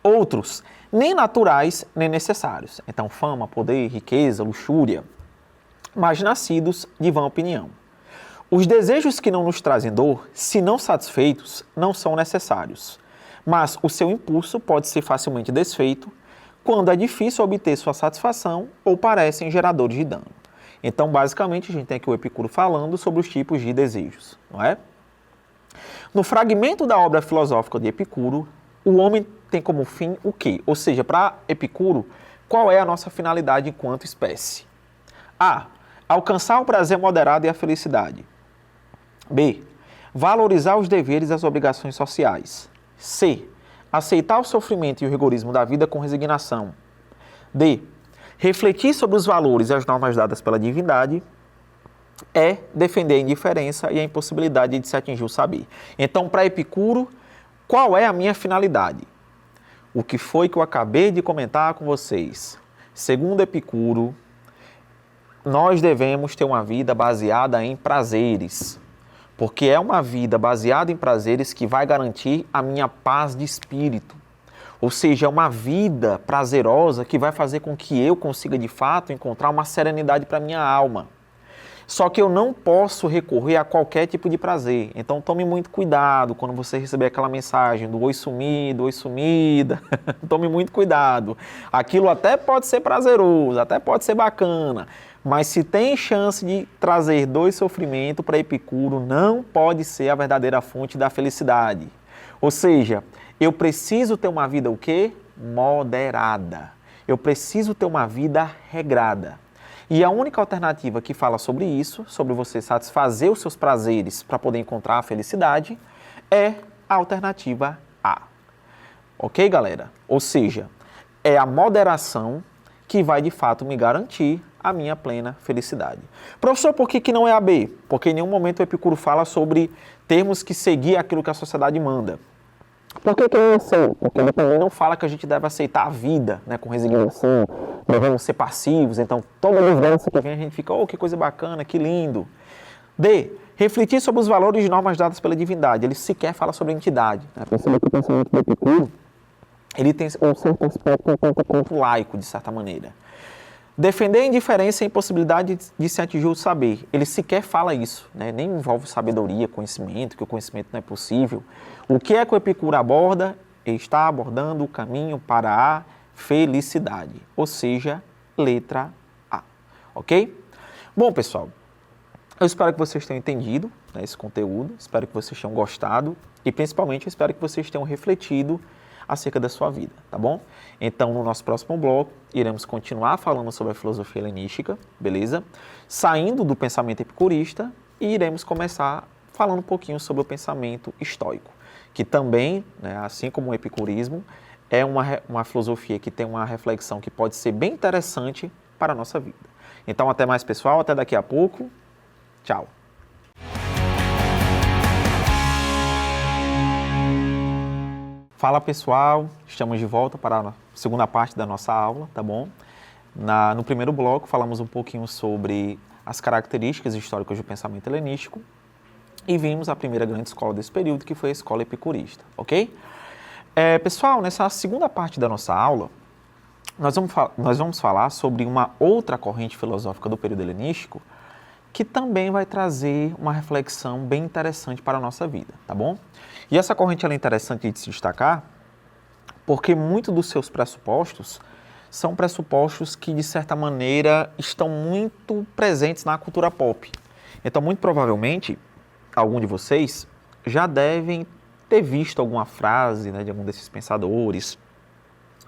Outros, nem naturais, nem necessários. Então, fama, poder, riqueza, luxúria, mas nascidos de vã opinião. Os desejos que não nos trazem dor, se não satisfeitos, não são necessários. Mas o seu impulso pode ser facilmente desfeito quando é difícil obter sua satisfação ou parecem geradores de dano. Então, basicamente, a gente tem aqui o Epicuro falando sobre os tipos de desejos, não é? No fragmento da obra filosófica de Epicuro, o homem tem como fim o quê? Ou seja, para Epicuro, qual é a nossa finalidade enquanto espécie? A. Alcançar o prazer moderado e a felicidade. B. Valorizar os deveres e as obrigações sociais. C. Aceitar o sofrimento e o rigorismo da vida com resignação. D. Refletir sobre os valores e as normas dadas pela divindade. E. Defender a indiferença e a impossibilidade de se atingir o saber. Então, para Epicuro, qual é a minha finalidade? O que foi que eu acabei de comentar com vocês? Segundo Epicuro, nós devemos ter uma vida baseada em prazeres, porque é uma vida baseada em prazeres que vai garantir a minha paz de espírito. Ou seja, é uma vida prazerosa que vai fazer com que eu consiga, de fato, encontrar uma serenidade para a minha alma. Só que eu não posso recorrer a qualquer tipo de prazer. Então, tome muito cuidado quando você receber aquela mensagem do oi sumido, oi sumida. Tome muito cuidado. Aquilo até pode ser prazeroso, até pode ser bacana, mas se tem chance de trazer dor e sofrimento para Epicuro, não pode ser a verdadeira fonte da felicidade. Ou seja, eu preciso ter uma vida o quê? moderada. Eu preciso ter uma vida regrada. E a única alternativa que fala sobre isso, sobre você satisfazer os seus prazeres para poder encontrar a felicidade, é a alternativa A. Ok, galera? Ou seja, é a moderação que vai de fato me garantir a minha plena felicidade. Professor, por que não é a B? Porque em nenhum momento o Epicuro fala sobre termos que seguir aquilo que a sociedade manda. Por que não é assim? Porque ele também não fala que a gente deve aceitar a vida, né, com resignação, devemos ser passivos, então toda mudança que vem a gente fica, oh, que coisa bacana, que lindo. D, refletir sobre os valores e normas dadas pela divindade. Ele sequer fala sobre a entidade. Perceba que o pensamento do Epicuro, ele tem um certo aspecto um tanto laico, de certa maneira. Defender a indiferença e a impossibilidade de se atingir o saber. Ele sequer fala isso, né? Nem envolve sabedoria, conhecimento, que o conhecimento não é possível. O que é que o Epicuro aborda? Ele está abordando o caminho para a felicidade, ou seja, letra A, ok? Bom, pessoal, eu espero que vocês tenham entendido, né, esse conteúdo, espero que vocês tenham gostado e principalmente eu espero que vocês tenham refletido acerca da sua vida, tá bom? Então, no nosso próximo bloco, iremos continuar falando sobre a filosofia helenística, beleza? Saindo do pensamento epicurista e iremos começar falando um pouquinho sobre o pensamento estoico, que também, né, assim como o epicurismo, é uma filosofia que tem uma reflexão que pode ser bem interessante para a nossa vida. Então, até mais, pessoal, até daqui a pouco. Tchau! Fala, pessoal, estamos de volta para a segunda parte da nossa aula, tá bom? No primeiro bloco falamos um pouquinho sobre as características históricas do pensamento helenístico e vimos a primeira grande escola desse período, que foi a escola epicurista, ok? Pessoal, nessa segunda parte da nossa aula, nós vamos falar sobre uma outra corrente filosófica do período helenístico que também vai trazer uma reflexão bem interessante para a nossa vida, tá bom? E essa corrente ela é interessante de se destacar porque muitos dos seus pressupostos são pressupostos que, de certa maneira, estão muito presentes na cultura pop. Então, muito provavelmente, algum de vocês já devem ter visto alguma frase, né, de algum desses pensadores.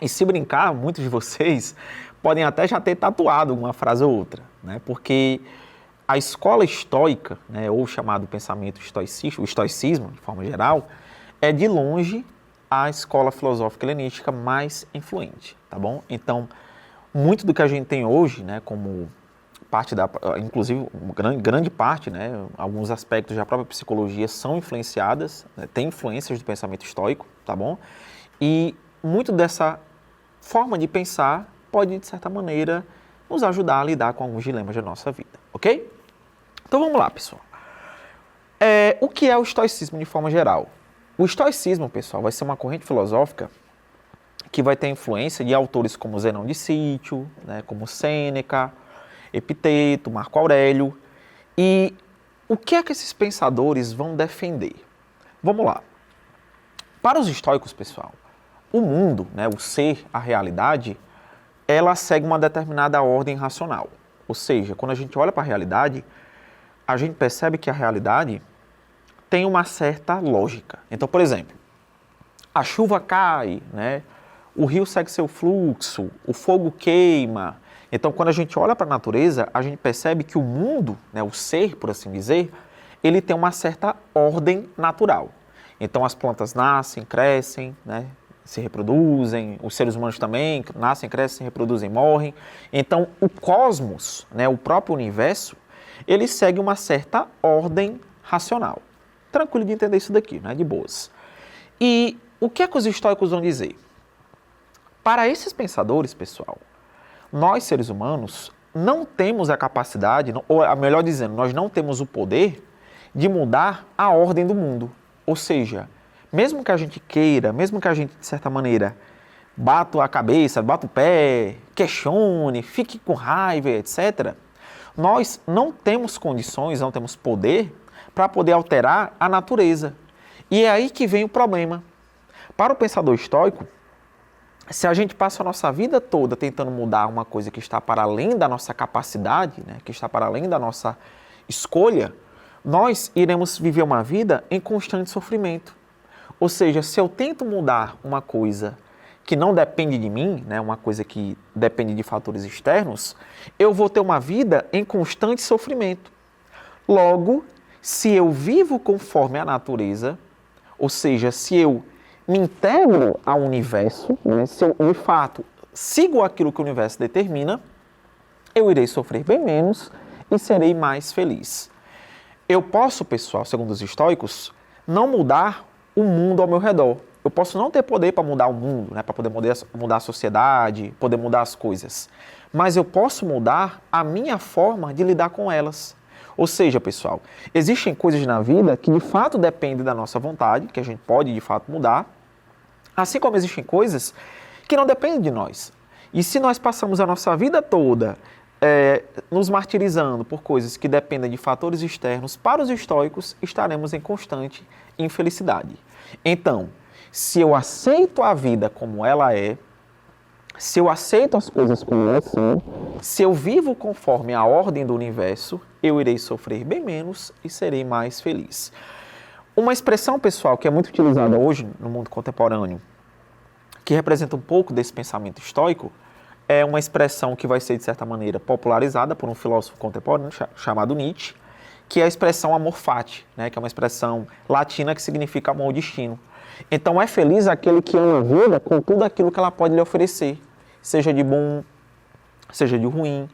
E se brincar, muitos de vocês podem até já ter tatuado alguma frase ou outra, né? Porque a escola estoica, né, ou chamado pensamento estoicista, o estoicismo, de forma geral, é de longe a escola filosófica helenística mais influente, tá bom? Então, muito do que a gente tem hoje, né, como parte da, inclusive, grande parte, né, alguns aspectos da própria psicologia são influenciadas, né, tem influências do pensamento estoico, tá bom? E muito dessa forma de pensar pode, de certa maneira, nos ajudar a lidar com alguns dilemas da nossa vida, ok? Então vamos lá, pessoal. O que é o estoicismo de forma geral? O estoicismo, pessoal, vai ser uma corrente filosófica que vai ter influência de autores como Zenão de Cítio, né, como Sêneca, Epiteto, Marco Aurélio. E o que é que esses pensadores vão defender? Vamos lá. Para os estoicos, pessoal, o mundo, né, o ser, a realidade, ela segue uma determinada ordem racional. Ou seja, quando a gente olha para a realidade, a gente percebe que a realidade tem uma certa lógica. Então, por exemplo, a chuva cai, né? O rio segue seu fluxo, o fogo queima. Então, quando a gente olha para a natureza, a gente percebe que o mundo, né, o ser, por assim dizer, ele tem uma certa ordem natural. Então, as plantas nascem, crescem, né, se reproduzem, os seres humanos também nascem, crescem, se reproduzem, morrem. Então, o cosmos, né, o próprio universo, ele segue uma certa ordem racional. Tranquilo de entender isso daqui, né? De boas. E o que é que os estoicos vão dizer? Para esses pensadores, pessoal, nós, seres humanos, não temos a capacidade, ou melhor dizendo, nós não temos o poder de mudar a ordem do mundo. Ou seja, mesmo que a gente queira, mesmo que a gente, de certa maneira, bata a cabeça, bata o pé, questione, fique com raiva, etc., nós não temos condições, não temos poder para poder alterar a natureza. E é aí que vem o problema. Para o pensador estoico, se a gente passa a nossa vida toda tentando mudar uma coisa que está para além da nossa capacidade, né, que está para além da nossa escolha, nós iremos viver uma vida em constante sofrimento. Ou seja, se eu tento mudar uma coisa que não depende de mim, né, uma coisa que depende de fatores externos, eu vou ter uma vida em constante sofrimento. Logo, se eu vivo conforme a natureza, ou seja, se eu me integro ao universo, né, se eu de fato sigo aquilo que o universo determina, eu irei sofrer bem menos e serei mais feliz. Eu posso, pessoal, segundo os estoicos, não mudar o mundo ao meu redor. Eu posso não ter poder para mudar o mundo, né, para poder mudar a sociedade, poder mudar as coisas. Mas eu posso mudar a minha forma de lidar com elas. Ou seja, pessoal, existem coisas na vida que de fato dependem da nossa vontade, que a gente pode de fato mudar, assim como existem coisas que não dependem de nós. E se nós passamos a nossa vida toda nos martirizando por coisas que dependem de fatores externos, para os estoicos estaremos em constante infelicidade. Então, se eu aceito a vida como ela é, se eu aceito as coisas como elas são, se eu vivo conforme a ordem do universo, eu irei sofrer bem menos e serei mais feliz. Uma expressão, pessoal, que é muito utilizada hoje no mundo contemporâneo, que representa um pouco desse pensamento estoico, é uma expressão que vai ser, de certa maneira, popularizada por um filósofo contemporâneo chamado Nietzsche, que é a expressão amor fati, né, que é uma expressão latina que significa amor ao destino. Então, é feliz aquele que ama a vida com tudo aquilo que ela pode lhe oferecer, seja de bom, seja de ruim.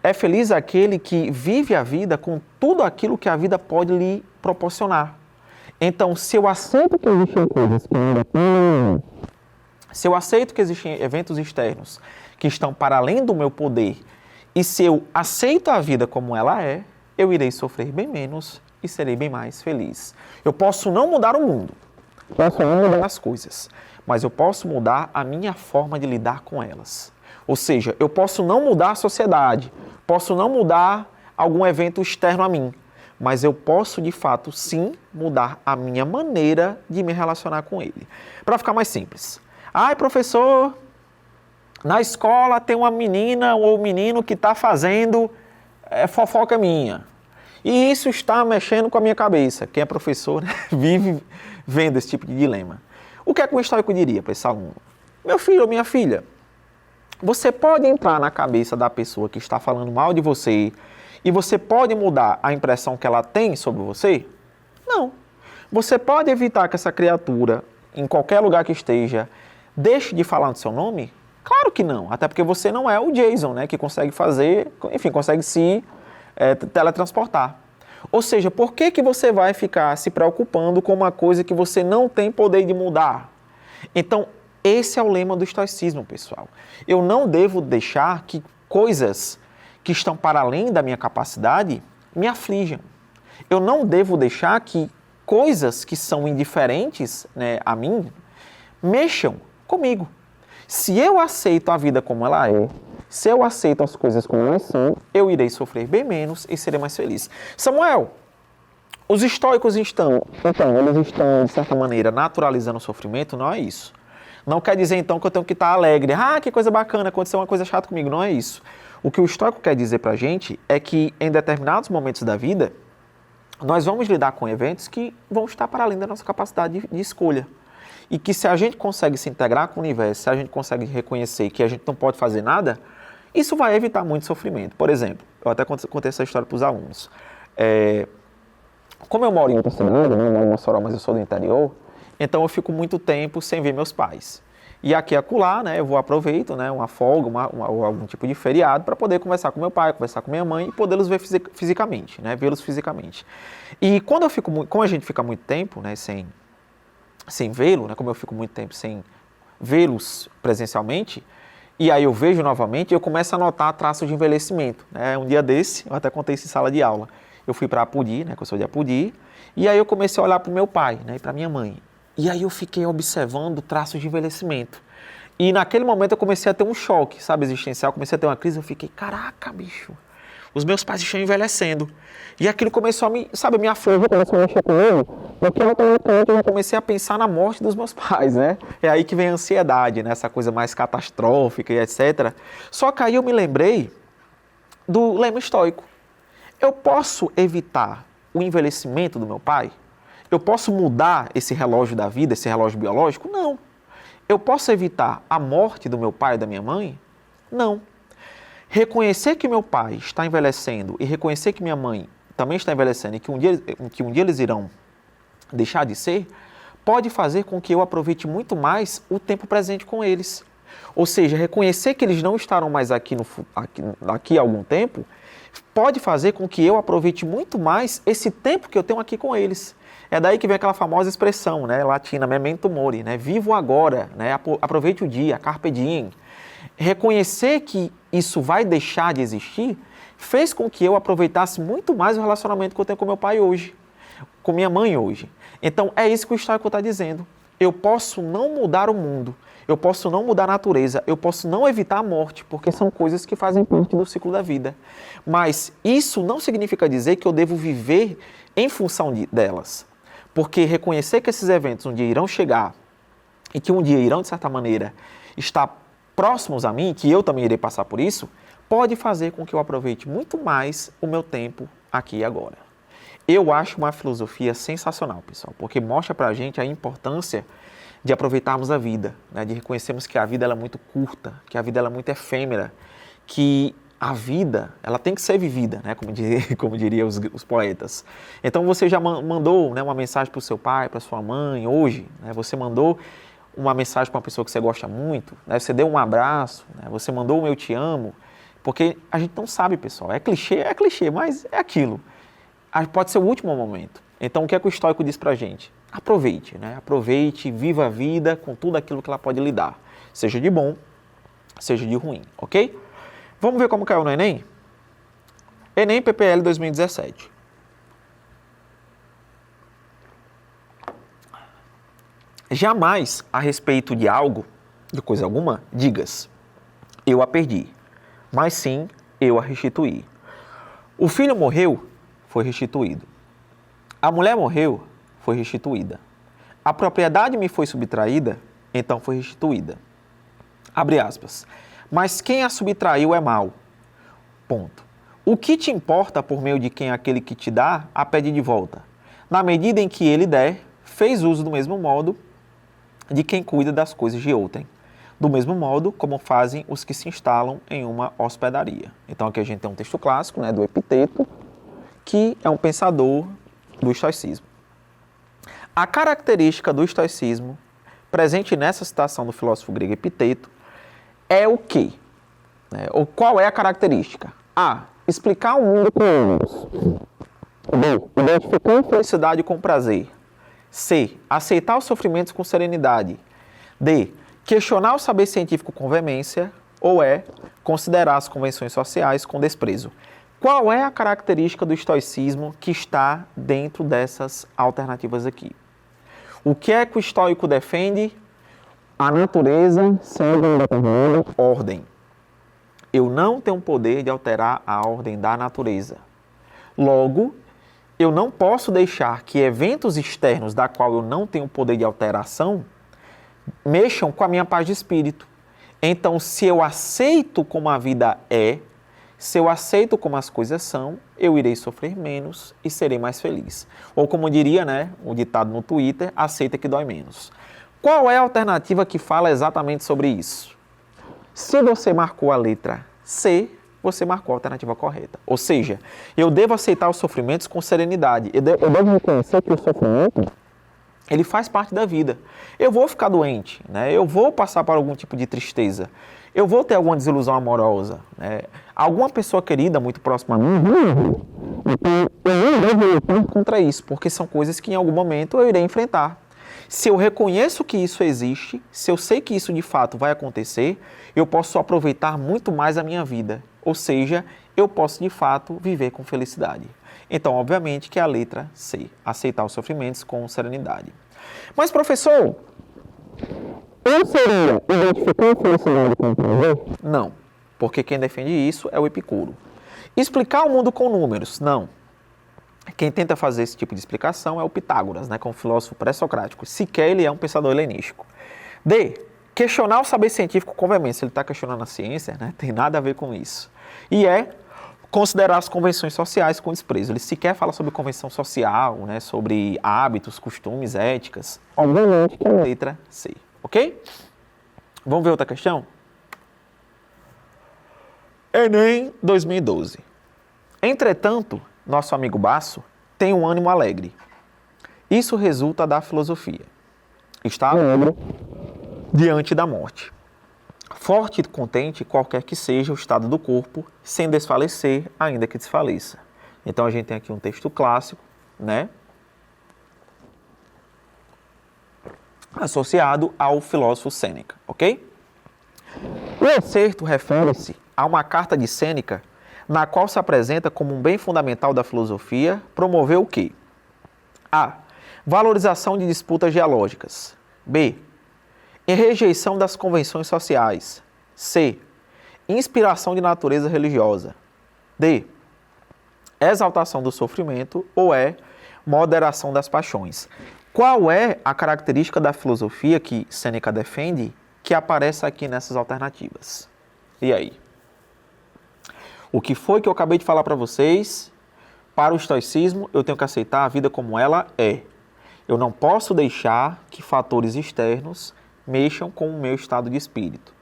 É feliz aquele que vive a vida com tudo aquilo que a vida pode lhe proporcionar. Então, se eu aceito que existem coisas que ainda têm, se eu aceito que existem eventos externos que estão para além do meu poder, e se eu aceito a vida como ela é, eu irei sofrer bem menos e serei bem mais feliz. Eu posso não mudar o mundo, posso não mudar as coisas, mas eu posso mudar a minha forma de lidar com elas. Ou seja, eu posso não mudar a sociedade, posso não mudar algum evento externo a mim, mas eu posso, de fato, sim, mudar a minha maneira de me relacionar com ele. Para ficar mais simples. Ai, professor, na escola tem uma menina ou menino que está fazendo fofoca minha. E isso está mexendo com a minha cabeça. Quem é professor, né, vive vendo esse tipo de dilema. O que é que o estoico diria para esse aluno? Meu filho ou minha filha, você pode entrar na cabeça da pessoa que está falando mal de você e você pode mudar a impressão que ela tem sobre você? Não. Você pode evitar que essa criatura, em qualquer lugar que esteja, deixe de falar no seu nome? Claro que não, até porque você não é o Jason, né, que consegue fazer, enfim, consegue se teletransportar. Ou seja, por que você vai ficar se preocupando com uma coisa que você não tem poder de mudar? Então, esse é o lema do estoicismo, pessoal. Eu não devo deixar que coisas que estão para além da minha capacidade me aflijam. Eu não devo deixar que coisas que são indiferentes, né, a mim mexam comigo. Se eu aceito a vida como ela é, se eu aceito as coisas como elas são, eu irei sofrer bem menos e serei mais feliz. Samuel, os estoicos eles estão, de certa maneira, naturalizando o sofrimento? Não é isso. Não quer dizer, então, que eu tenho que estar alegre. Ah, que coisa bacana, aconteceu uma coisa chata comigo. Não é isso. O que o estoico quer dizer pra gente é que, em determinados momentos da vida, nós vamos lidar com eventos que vão estar para além da nossa capacidade de escolha. E que se a gente consegue se integrar com o universo, se a gente consegue reconhecer que a gente não pode fazer nada, isso vai evitar muito sofrimento. Por exemplo, eu até contei essa história para os alunos. Como eu moro em outra cidade, né, eu moro em Mossoró, mas eu sou do interior, então eu fico muito tempo sem ver meus pais. E aqui e acolá, né, eu aproveito, né, uma folga, ou algum tipo de feriado, para poder conversar com meu pai, conversar com minha mãe e podê-los ver fisicamente, né, vê-los fisicamente. E como a gente fica muito tempo, né, sem vê-lo, né, como eu fico muito tempo sem vê-los presencialmente, e aí eu vejo novamente, eu começo a notar traços de envelhecimento. Né? Um dia desse, eu até contei isso em sala de aula, eu fui para Apodi, né, que eu sou de Apodi, e aí eu comecei a olhar para o meu pai, né, e para minha mãe. E aí eu fiquei observando traços de envelhecimento. E naquele momento eu comecei a ter um choque, sabe, existencial, comecei a ter uma crise, eu fiquei, caraca, bicho, os meus pais estão envelhecendo. E aquilo começou a me afligiu, começou a mexer comigo, porque automaticamente eu já comecei a pensar na morte dos meus pais, né? É aí que vem a ansiedade, né? Essa coisa mais catastrófica e etc. Só que aí eu me lembrei do lema estoico. Eu posso evitar o envelhecimento do meu pai? Eu posso mudar esse relógio da vida, esse relógio biológico? Não. Eu posso evitar a morte do meu pai e da minha mãe? Não. Reconhecer que meu pai está envelhecendo e reconhecer que minha mãe também está envelhecendo e que um dia eles irão deixar de ser, pode fazer com que eu aproveite muito mais o tempo presente com eles. Ou seja, reconhecer que eles não estarão mais aqui a algum tempo, pode fazer com que eu aproveite muito mais esse tempo que eu tenho aqui com eles. É daí que vem aquela famosa expressão, né, latina, memento mori, né, vivo agora, né, aproveite o dia, carpe diem. Reconhecer que isso vai deixar de existir fez com que eu aproveitasse muito mais o relacionamento que eu tenho com meu pai hoje, com minha mãe hoje. Então, é isso que o estoico está dizendo. Eu posso não mudar o mundo, eu posso não mudar a natureza, eu posso não evitar a morte, porque são coisas que fazem parte do ciclo da vida. Mas isso não significa dizer que eu devo viver em função delas. Porque reconhecer que esses eventos um dia irão chegar e que um dia irão, de certa maneira, estar próximos a mim, que eu também irei passar por isso, pode fazer com que eu aproveite muito mais o meu tempo aqui e agora. Eu acho uma filosofia sensacional, pessoal, porque mostra pra gente a importância de aproveitarmos a vida, né? De reconhecermos que a vida ela é muito curta, que a vida ela é muito efêmera, que a vida ela tem que ser vivida, né? Como diriam os poetas. Então você já mandou, né, uma mensagem para o seu pai, para sua mãe hoje, né? Você mandou uma mensagem para uma pessoa que você gosta muito, né? Você deu um abraço, né? Você mandou um eu te amo, porque a gente não sabe, pessoal, é clichê, mas é aquilo. Pode ser o último momento. Então, o que é que o estoico diz pra gente? Aproveite, né? Aproveite, viva a vida com tudo aquilo que ela pode lhe dar. Seja de bom, seja de ruim, ok? Vamos ver como caiu no Enem? Enem PPL 2017. Jamais, a respeito de algo, de coisa alguma, digas, eu a perdi, mas sim, eu a restituí. O filho morreu, foi restituído. A mulher morreu, foi restituída. A propriedade me foi subtraída, então foi restituída. Abre aspas. Mas quem a subtraiu é mau. Ponto. O que te importa por meio de quem aquele que te dá, a pede de volta? Na medida em que ele der, fez uso do mesmo modo de quem cuida das coisas de outrem. Do mesmo modo como fazem os que se instalam em uma hospedaria. Então aqui a gente tem um texto clássico, né, do Epiteto, que é um pensador do estoicismo. A característica do estoicismo, presente nessa citação do filósofo grego Epiteto, é o quê? Ou qual é a característica? A. Explicar o mundo com números. B. Identificar a felicidade com prazer. C. Aceitar os sofrimentos com serenidade. D. Questionar o saber científico com veemência. Ou E. Considerar as convenções sociais com desprezo. Qual é a característica do estoicismo que está dentro dessas alternativas aqui? O que é que o estoico defende? A natureza segue uma determinada ordem. Eu não tenho poder de alterar a ordem da natureza. Logo, eu não posso deixar que eventos externos da qual eu não tenho poder de alteração mexam com a minha paz de espírito. Então, se eu aceito como a vida é, se eu aceito como as coisas são, eu irei sofrer menos e serei mais feliz. Ou como diria, né, o ditado no Twitter, aceita que dói menos. Qual é a alternativa que fala exatamente sobre isso? Se você marcou a letra C, você marcou a alternativa correta. Ou seja, eu devo aceitar os sofrimentos com serenidade. Eu devo reconhecer que o sofrimento, ele faz parte da vida. Eu vou ficar doente, né? Eu vou passar por algum tipo de tristeza. Eu vou ter alguma desilusão amorosa, né? Alguma pessoa querida muito próxima a mim. Então, eu não devo lutar contra isso, porque são coisas que em algum momento eu irei enfrentar. Se eu reconheço que isso existe, se eu sei que isso de fato vai acontecer, eu posso aproveitar muito mais a minha vida. Ou seja, eu posso de fato viver com felicidade. Então, obviamente que é a letra C, aceitar os sofrimentos com serenidade. Mas, professor, eu seria identificar a felicidade com prazer? Não, porque quem defende isso é o Epicuro. Explicar o mundo com números? Não. Quem tenta fazer esse tipo de explicação é o Pitágoras, né, que é um filósofo pré-socrático. Sequer ele é um pensador helenístico. D. Questionar o saber científico com veemência. Ele está questionando a ciência, né? Tem nada a ver com isso. E considerar as convenções sociais com desprezo. Ele sequer fala sobre convenção social, né, sobre hábitos, costumes, éticas. Obviamente que é a letra C, ok? Vamos ver outra questão? Enem 2012. Entretanto, nosso amigo Basso tem um ânimo alegre. Isso resulta da filosofia. Está alegre diante da morte. Forte e contente, qualquer que seja o estado do corpo, sem desfalecer, ainda que desfaleça. Então a gente tem aqui um texto clássico, né? Associado ao filósofo Sêneca, ok? O excerto refere-se a uma carta de Sêneca, na qual se apresenta como um bem fundamental da filosofia, promover o quê? A. Valorização de disputas geológicas. B. Em rejeição das convenções sociais. C. Inspiração de natureza religiosa. D. Exaltação do sofrimento. Ou E. Moderação das paixões. Qual é a característica da filosofia que Sêneca defende que aparece aqui nessas alternativas? E aí? O que foi que eu acabei de falar para vocês? Para o estoicismo, eu tenho que aceitar a vida como ela é. Eu não posso deixar que fatores externos mexam com o meu estado de espírito.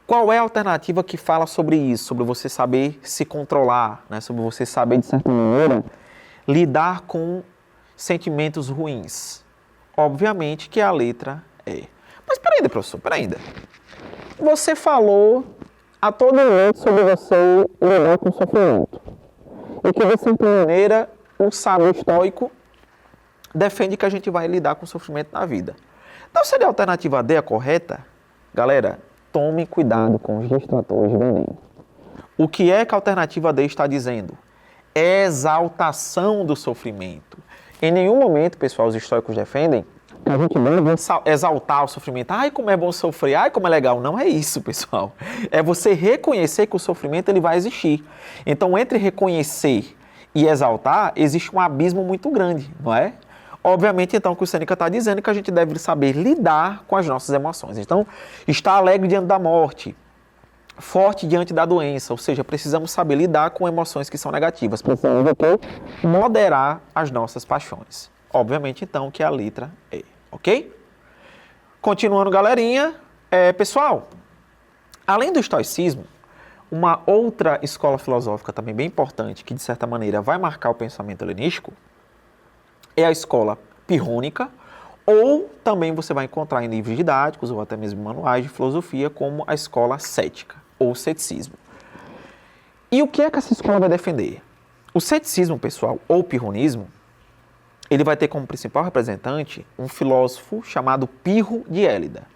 Qual é a alternativa que fala sobre isso? Sobre você saber se controlar, né? Sobre você saber, de certa maneira, lidar com sentimentos ruins. Obviamente que a letra E. Mas peraí, professor, peraí. Você falou a todo momento sobre você lidar com o sofrimento. E que, de certa maneira, o sábio estoico defende que a gente vai lidar com o sofrimento na vida. Então, seria a alternativa D a correta? Galera, tome cuidado com os distratores do Enem. O que é que a alternativa D está dizendo? Exaltação do sofrimento. Em nenhum momento, pessoal, os estoicos defendem que a gente deve exaltar o sofrimento. Ai, como é bom sofrer, ai, como é legal. Não é isso, pessoal. É você reconhecer que o sofrimento ele vai existir. Então, entre reconhecer e exaltar, existe um abismo muito grande, não é? Obviamente, então, o que o Sêneca está dizendo é que a gente deve saber lidar com as nossas emoções. Então, estar alegre diante da morte, forte diante da doença, ou seja, precisamos saber lidar com emoções que são negativas. Precisamos moderar as nossas paixões. Obviamente, então, que é a letra E, ok? Continuando, galerinha. Pessoal, além do estoicismo, uma outra escola filosófica também bem importante, que de certa maneira vai marcar o pensamento helenístico, é a escola pirrônica, ou também você vai encontrar em livros didáticos ou até mesmo manuais de filosofia, como a escola cética, ou ceticismo. E o que é que essa escola vai defender? O ceticismo, pessoal, ou pirronismo, ele vai ter como principal representante um filósofo chamado Pirro de Élida.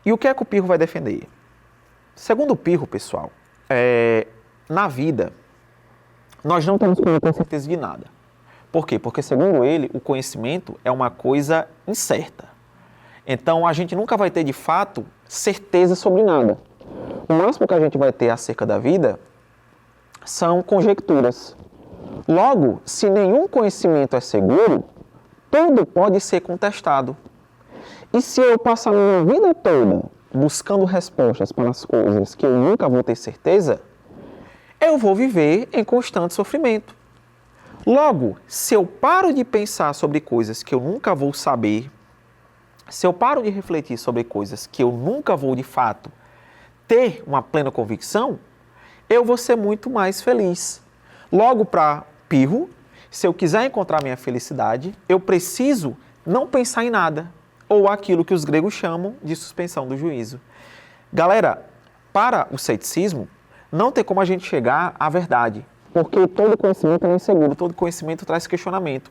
E o que é que o Pirro vai defender? Segundo o Pirro, pessoal, na vida, nós não temos como ter certeza de nada. Por quê? Porque, segundo ele, o conhecimento é uma coisa incerta. Então, a gente nunca vai ter, de fato, certeza sobre nada. O máximo que a gente vai ter acerca da vida são conjecturas. Logo, se nenhum conhecimento é seguro, tudo pode ser contestado. E se eu passar a minha vida toda buscando respostas para as coisas que eu nunca vou ter certeza, eu vou viver em constante sofrimento. Logo, se eu paro de pensar sobre coisas que eu nunca vou saber, se eu paro de refletir sobre coisas que eu nunca vou, de fato, ter uma plena convicção, eu vou ser muito mais feliz. Logo, para Pirro, se eu quiser encontrar minha felicidade, eu preciso não pensar em nada, ou aquilo que os gregos chamam de suspensão do juízo. Galera, para o ceticismo, não tem como a gente chegar à verdade, porque todo conhecimento é inseguro, todo conhecimento traz questionamento.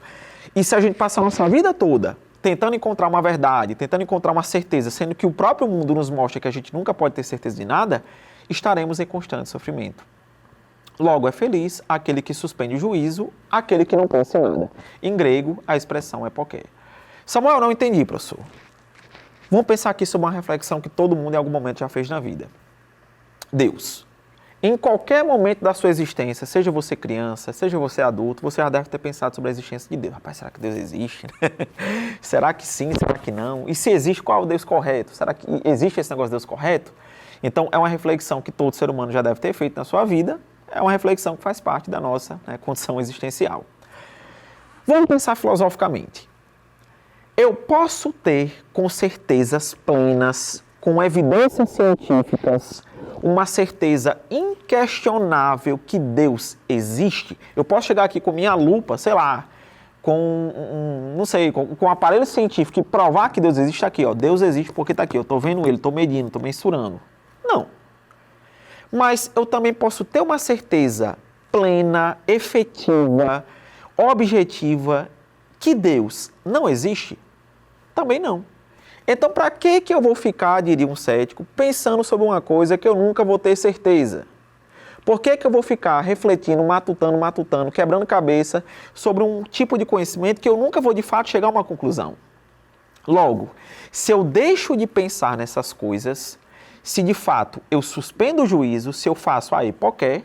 E se a gente passar a nossa vida toda tentando encontrar uma verdade, tentando encontrar uma certeza, sendo que o próprio mundo nos mostra que a gente nunca pode ter certeza de nada, estaremos em constante sofrimento. Logo, é feliz aquele que suspende o juízo, aquele que não pensa em nada. Em grego, a expressão é poké. Samuel, não entendi, professor. Vamos pensar aqui sobre uma reflexão que todo mundo em algum momento já fez na vida. Deus. Em qualquer momento da sua existência, seja você criança, seja você adulto, você já deve ter pensado sobre a existência de Deus. Rapaz, será que Deus existe? Será que sim? Será que não? E se existe, qual é o Deus correto? Será que existe esse negócio de Deus correto? Então, é uma reflexão que todo ser humano já deve ter feito na sua vida. É uma reflexão que faz parte da nossa condição existencial. Vamos pensar filosoficamente. Eu posso ter com certezas plenas, com evidências científicas, uma certeza inquestionável que Deus existe, eu posso chegar aqui com minha lupa, sei lá, com um aparelho científico e provar que Deus existe aqui, ó. Deus existe porque está aqui, eu estou vendo ele, estou medindo, estou mensurando. Não. Mas eu também posso ter uma certeza plena, efetiva, objetiva, que Deus não existe? Também não. Então, para que eu vou ficar, diria um cético, pensando sobre uma coisa que eu nunca vou ter certeza? Por que eu vou ficar refletindo, matutando, quebrando cabeça sobre um tipo de conhecimento que eu nunca vou de fato chegar a uma conclusão? Logo, se eu deixo de pensar nessas coisas, se de fato eu suspendo o juízo, se eu faço a hipoqué,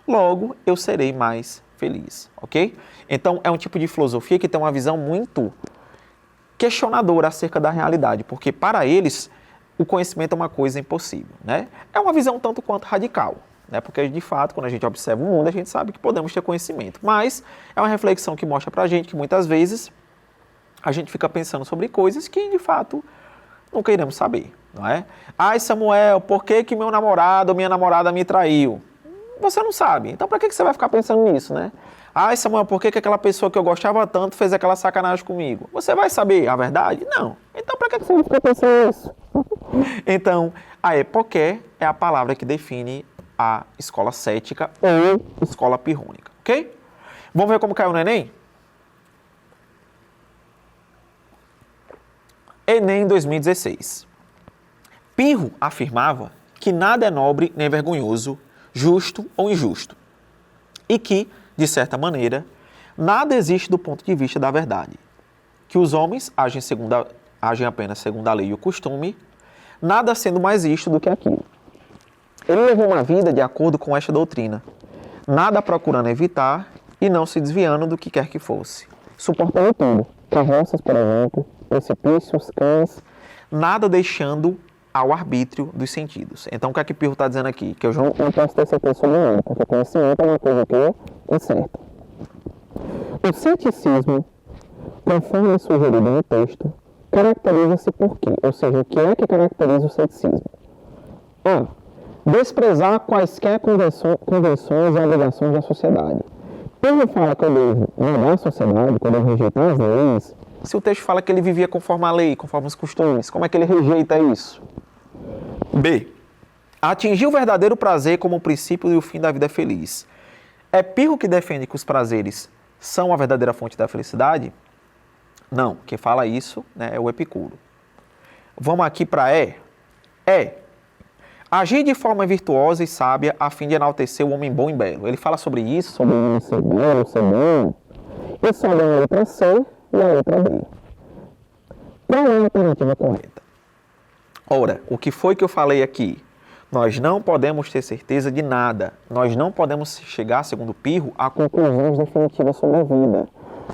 logo eu serei mais feliz, ok? Então é um tipo de filosofia que tem uma visão muito questionadora acerca da realidade, porque para eles o conhecimento é uma coisa impossível, né? É uma visão tanto quanto radical, né? Porque de fato, quando a gente observa o mundo, a gente sabe que podemos ter conhecimento, mas é uma reflexão que mostra pra gente que muitas vezes a gente fica pensando sobre coisas que de fato nunca iremos saber, não é? Ai, Samuel, por que meu namorado ou minha namorada me traiu? Você não sabe, então para que você vai ficar pensando nisso, né? Ai, Samuel, por que aquela pessoa que eu gostava tanto fez aquela sacanagem comigo? Você vai saber a verdade? Não. Então para que você vai ficar pensando nisso? Então, a hipoqué é a palavra que define a escola cética ou escola pirrônica, ok? Vamos ver como caiu no Enem? Enem 2016. Pirro afirmava que nada é nobre nem vergonhoso, justo ou injusto, e que, de certa maneira, nada existe do ponto de vista da verdade, que os homens agem apenas segundo a lei e o costume, nada sendo mais isto do que aquilo. Ele levou uma vida de acordo com esta doutrina, nada procurando evitar e não se desviando do que quer que fosse, suportando tudo, carroças, por exemplo, precipícios, cães, nada deixando ao arbítrio dos sentidos. Então, o que é que Pirro está dizendo aqui? Que eu não posso ter certeza sobre nada, porque conhecimento é uma coisa que é incerta. O ceticismo, conforme sugerido no texto, caracteriza-se por quê? Ou seja, o que é que caracteriza o ceticismo? A. Desprezar quaisquer convenções e obrigações da sociedade. Pirro fala que eu devo mudar a sociedade, que eu devo rejeitar as leis. Se o texto fala que ele vivia conforme a lei, conforme os costumes, como é que ele rejeita isso? B. Atingir o verdadeiro prazer como o princípio e o fim da vida feliz. É Pirro que defende que os prazeres são a verdadeira fonte da felicidade? Não, quem fala isso, né, é o Epicuro. Vamos aqui para E. Agir de forma virtuosa e sábia a fim de enaltecer o homem bom e belo. Ele fala sobre isso, sobre o homem ser belo, ser bom. E sobre a letra C e a letra B. Qual é a alternativa correta? Ora, o que foi que eu falei aqui? Nós não podemos ter certeza de nada. Nós não podemos chegar, segundo Pirro, a conclusões definitivas sobre a vida.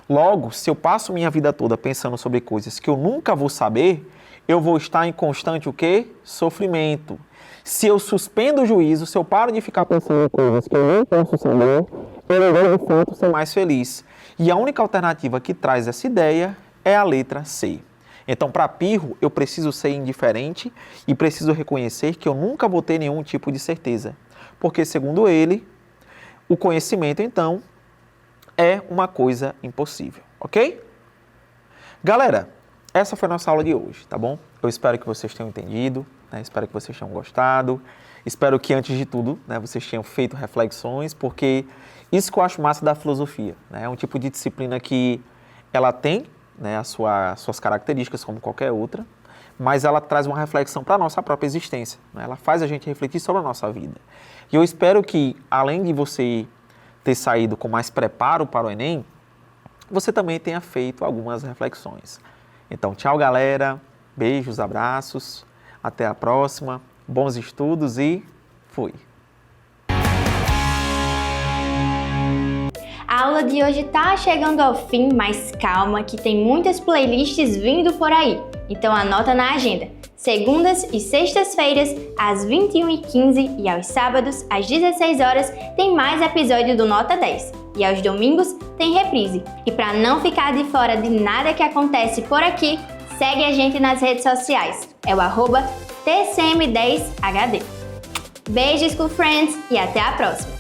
Logo, se eu passo minha vida toda pensando sobre coisas que eu nunca vou saber, eu vou estar em constante o quê? Sofrimento. Se eu suspendo o juízo, se eu paro de ficar pensando em coisas que eu não posso saber, eu vou de fato ser mais feliz. E a única alternativa que traz essa ideia é a letra C. Então, para Pirro, eu preciso ser indiferente e preciso reconhecer que eu nunca vou ter nenhum tipo de certeza. Porque, segundo ele, o conhecimento, então, é uma coisa impossível, ok? Galera, essa foi a nossa aula de hoje, tá bom? Eu espero que vocês tenham entendido, né? Espero que vocês tenham gostado. Espero que, antes de tudo, né, vocês tenham feito reflexões, porque isso que eu acho massa da filosofia, né? É um tipo de disciplina que ela tem, né, as suas características como qualquer outra, mas ela traz uma reflexão para a nossa própria existência, né? Ela faz a gente refletir sobre a nossa vida. E eu espero que, além de você ter saído com mais preparo para o Enem, você também tenha feito algumas reflexões. Então, tchau, galera. Beijos, abraços. Até a próxima. Bons estudos e fui! A aula de hoje tá chegando ao fim, mas calma que tem muitas playlists vindo por aí. Então anota na agenda. Segundas e sextas-feiras, às 21h15 e aos sábados, às 16 horas, tem mais episódio do Nota 10. E aos domingos, tem reprise. E para não ficar de fora de nada que acontece por aqui, segue a gente nas redes sociais. É o TCM10 HD. Beijos, School Friends, e até a próxima!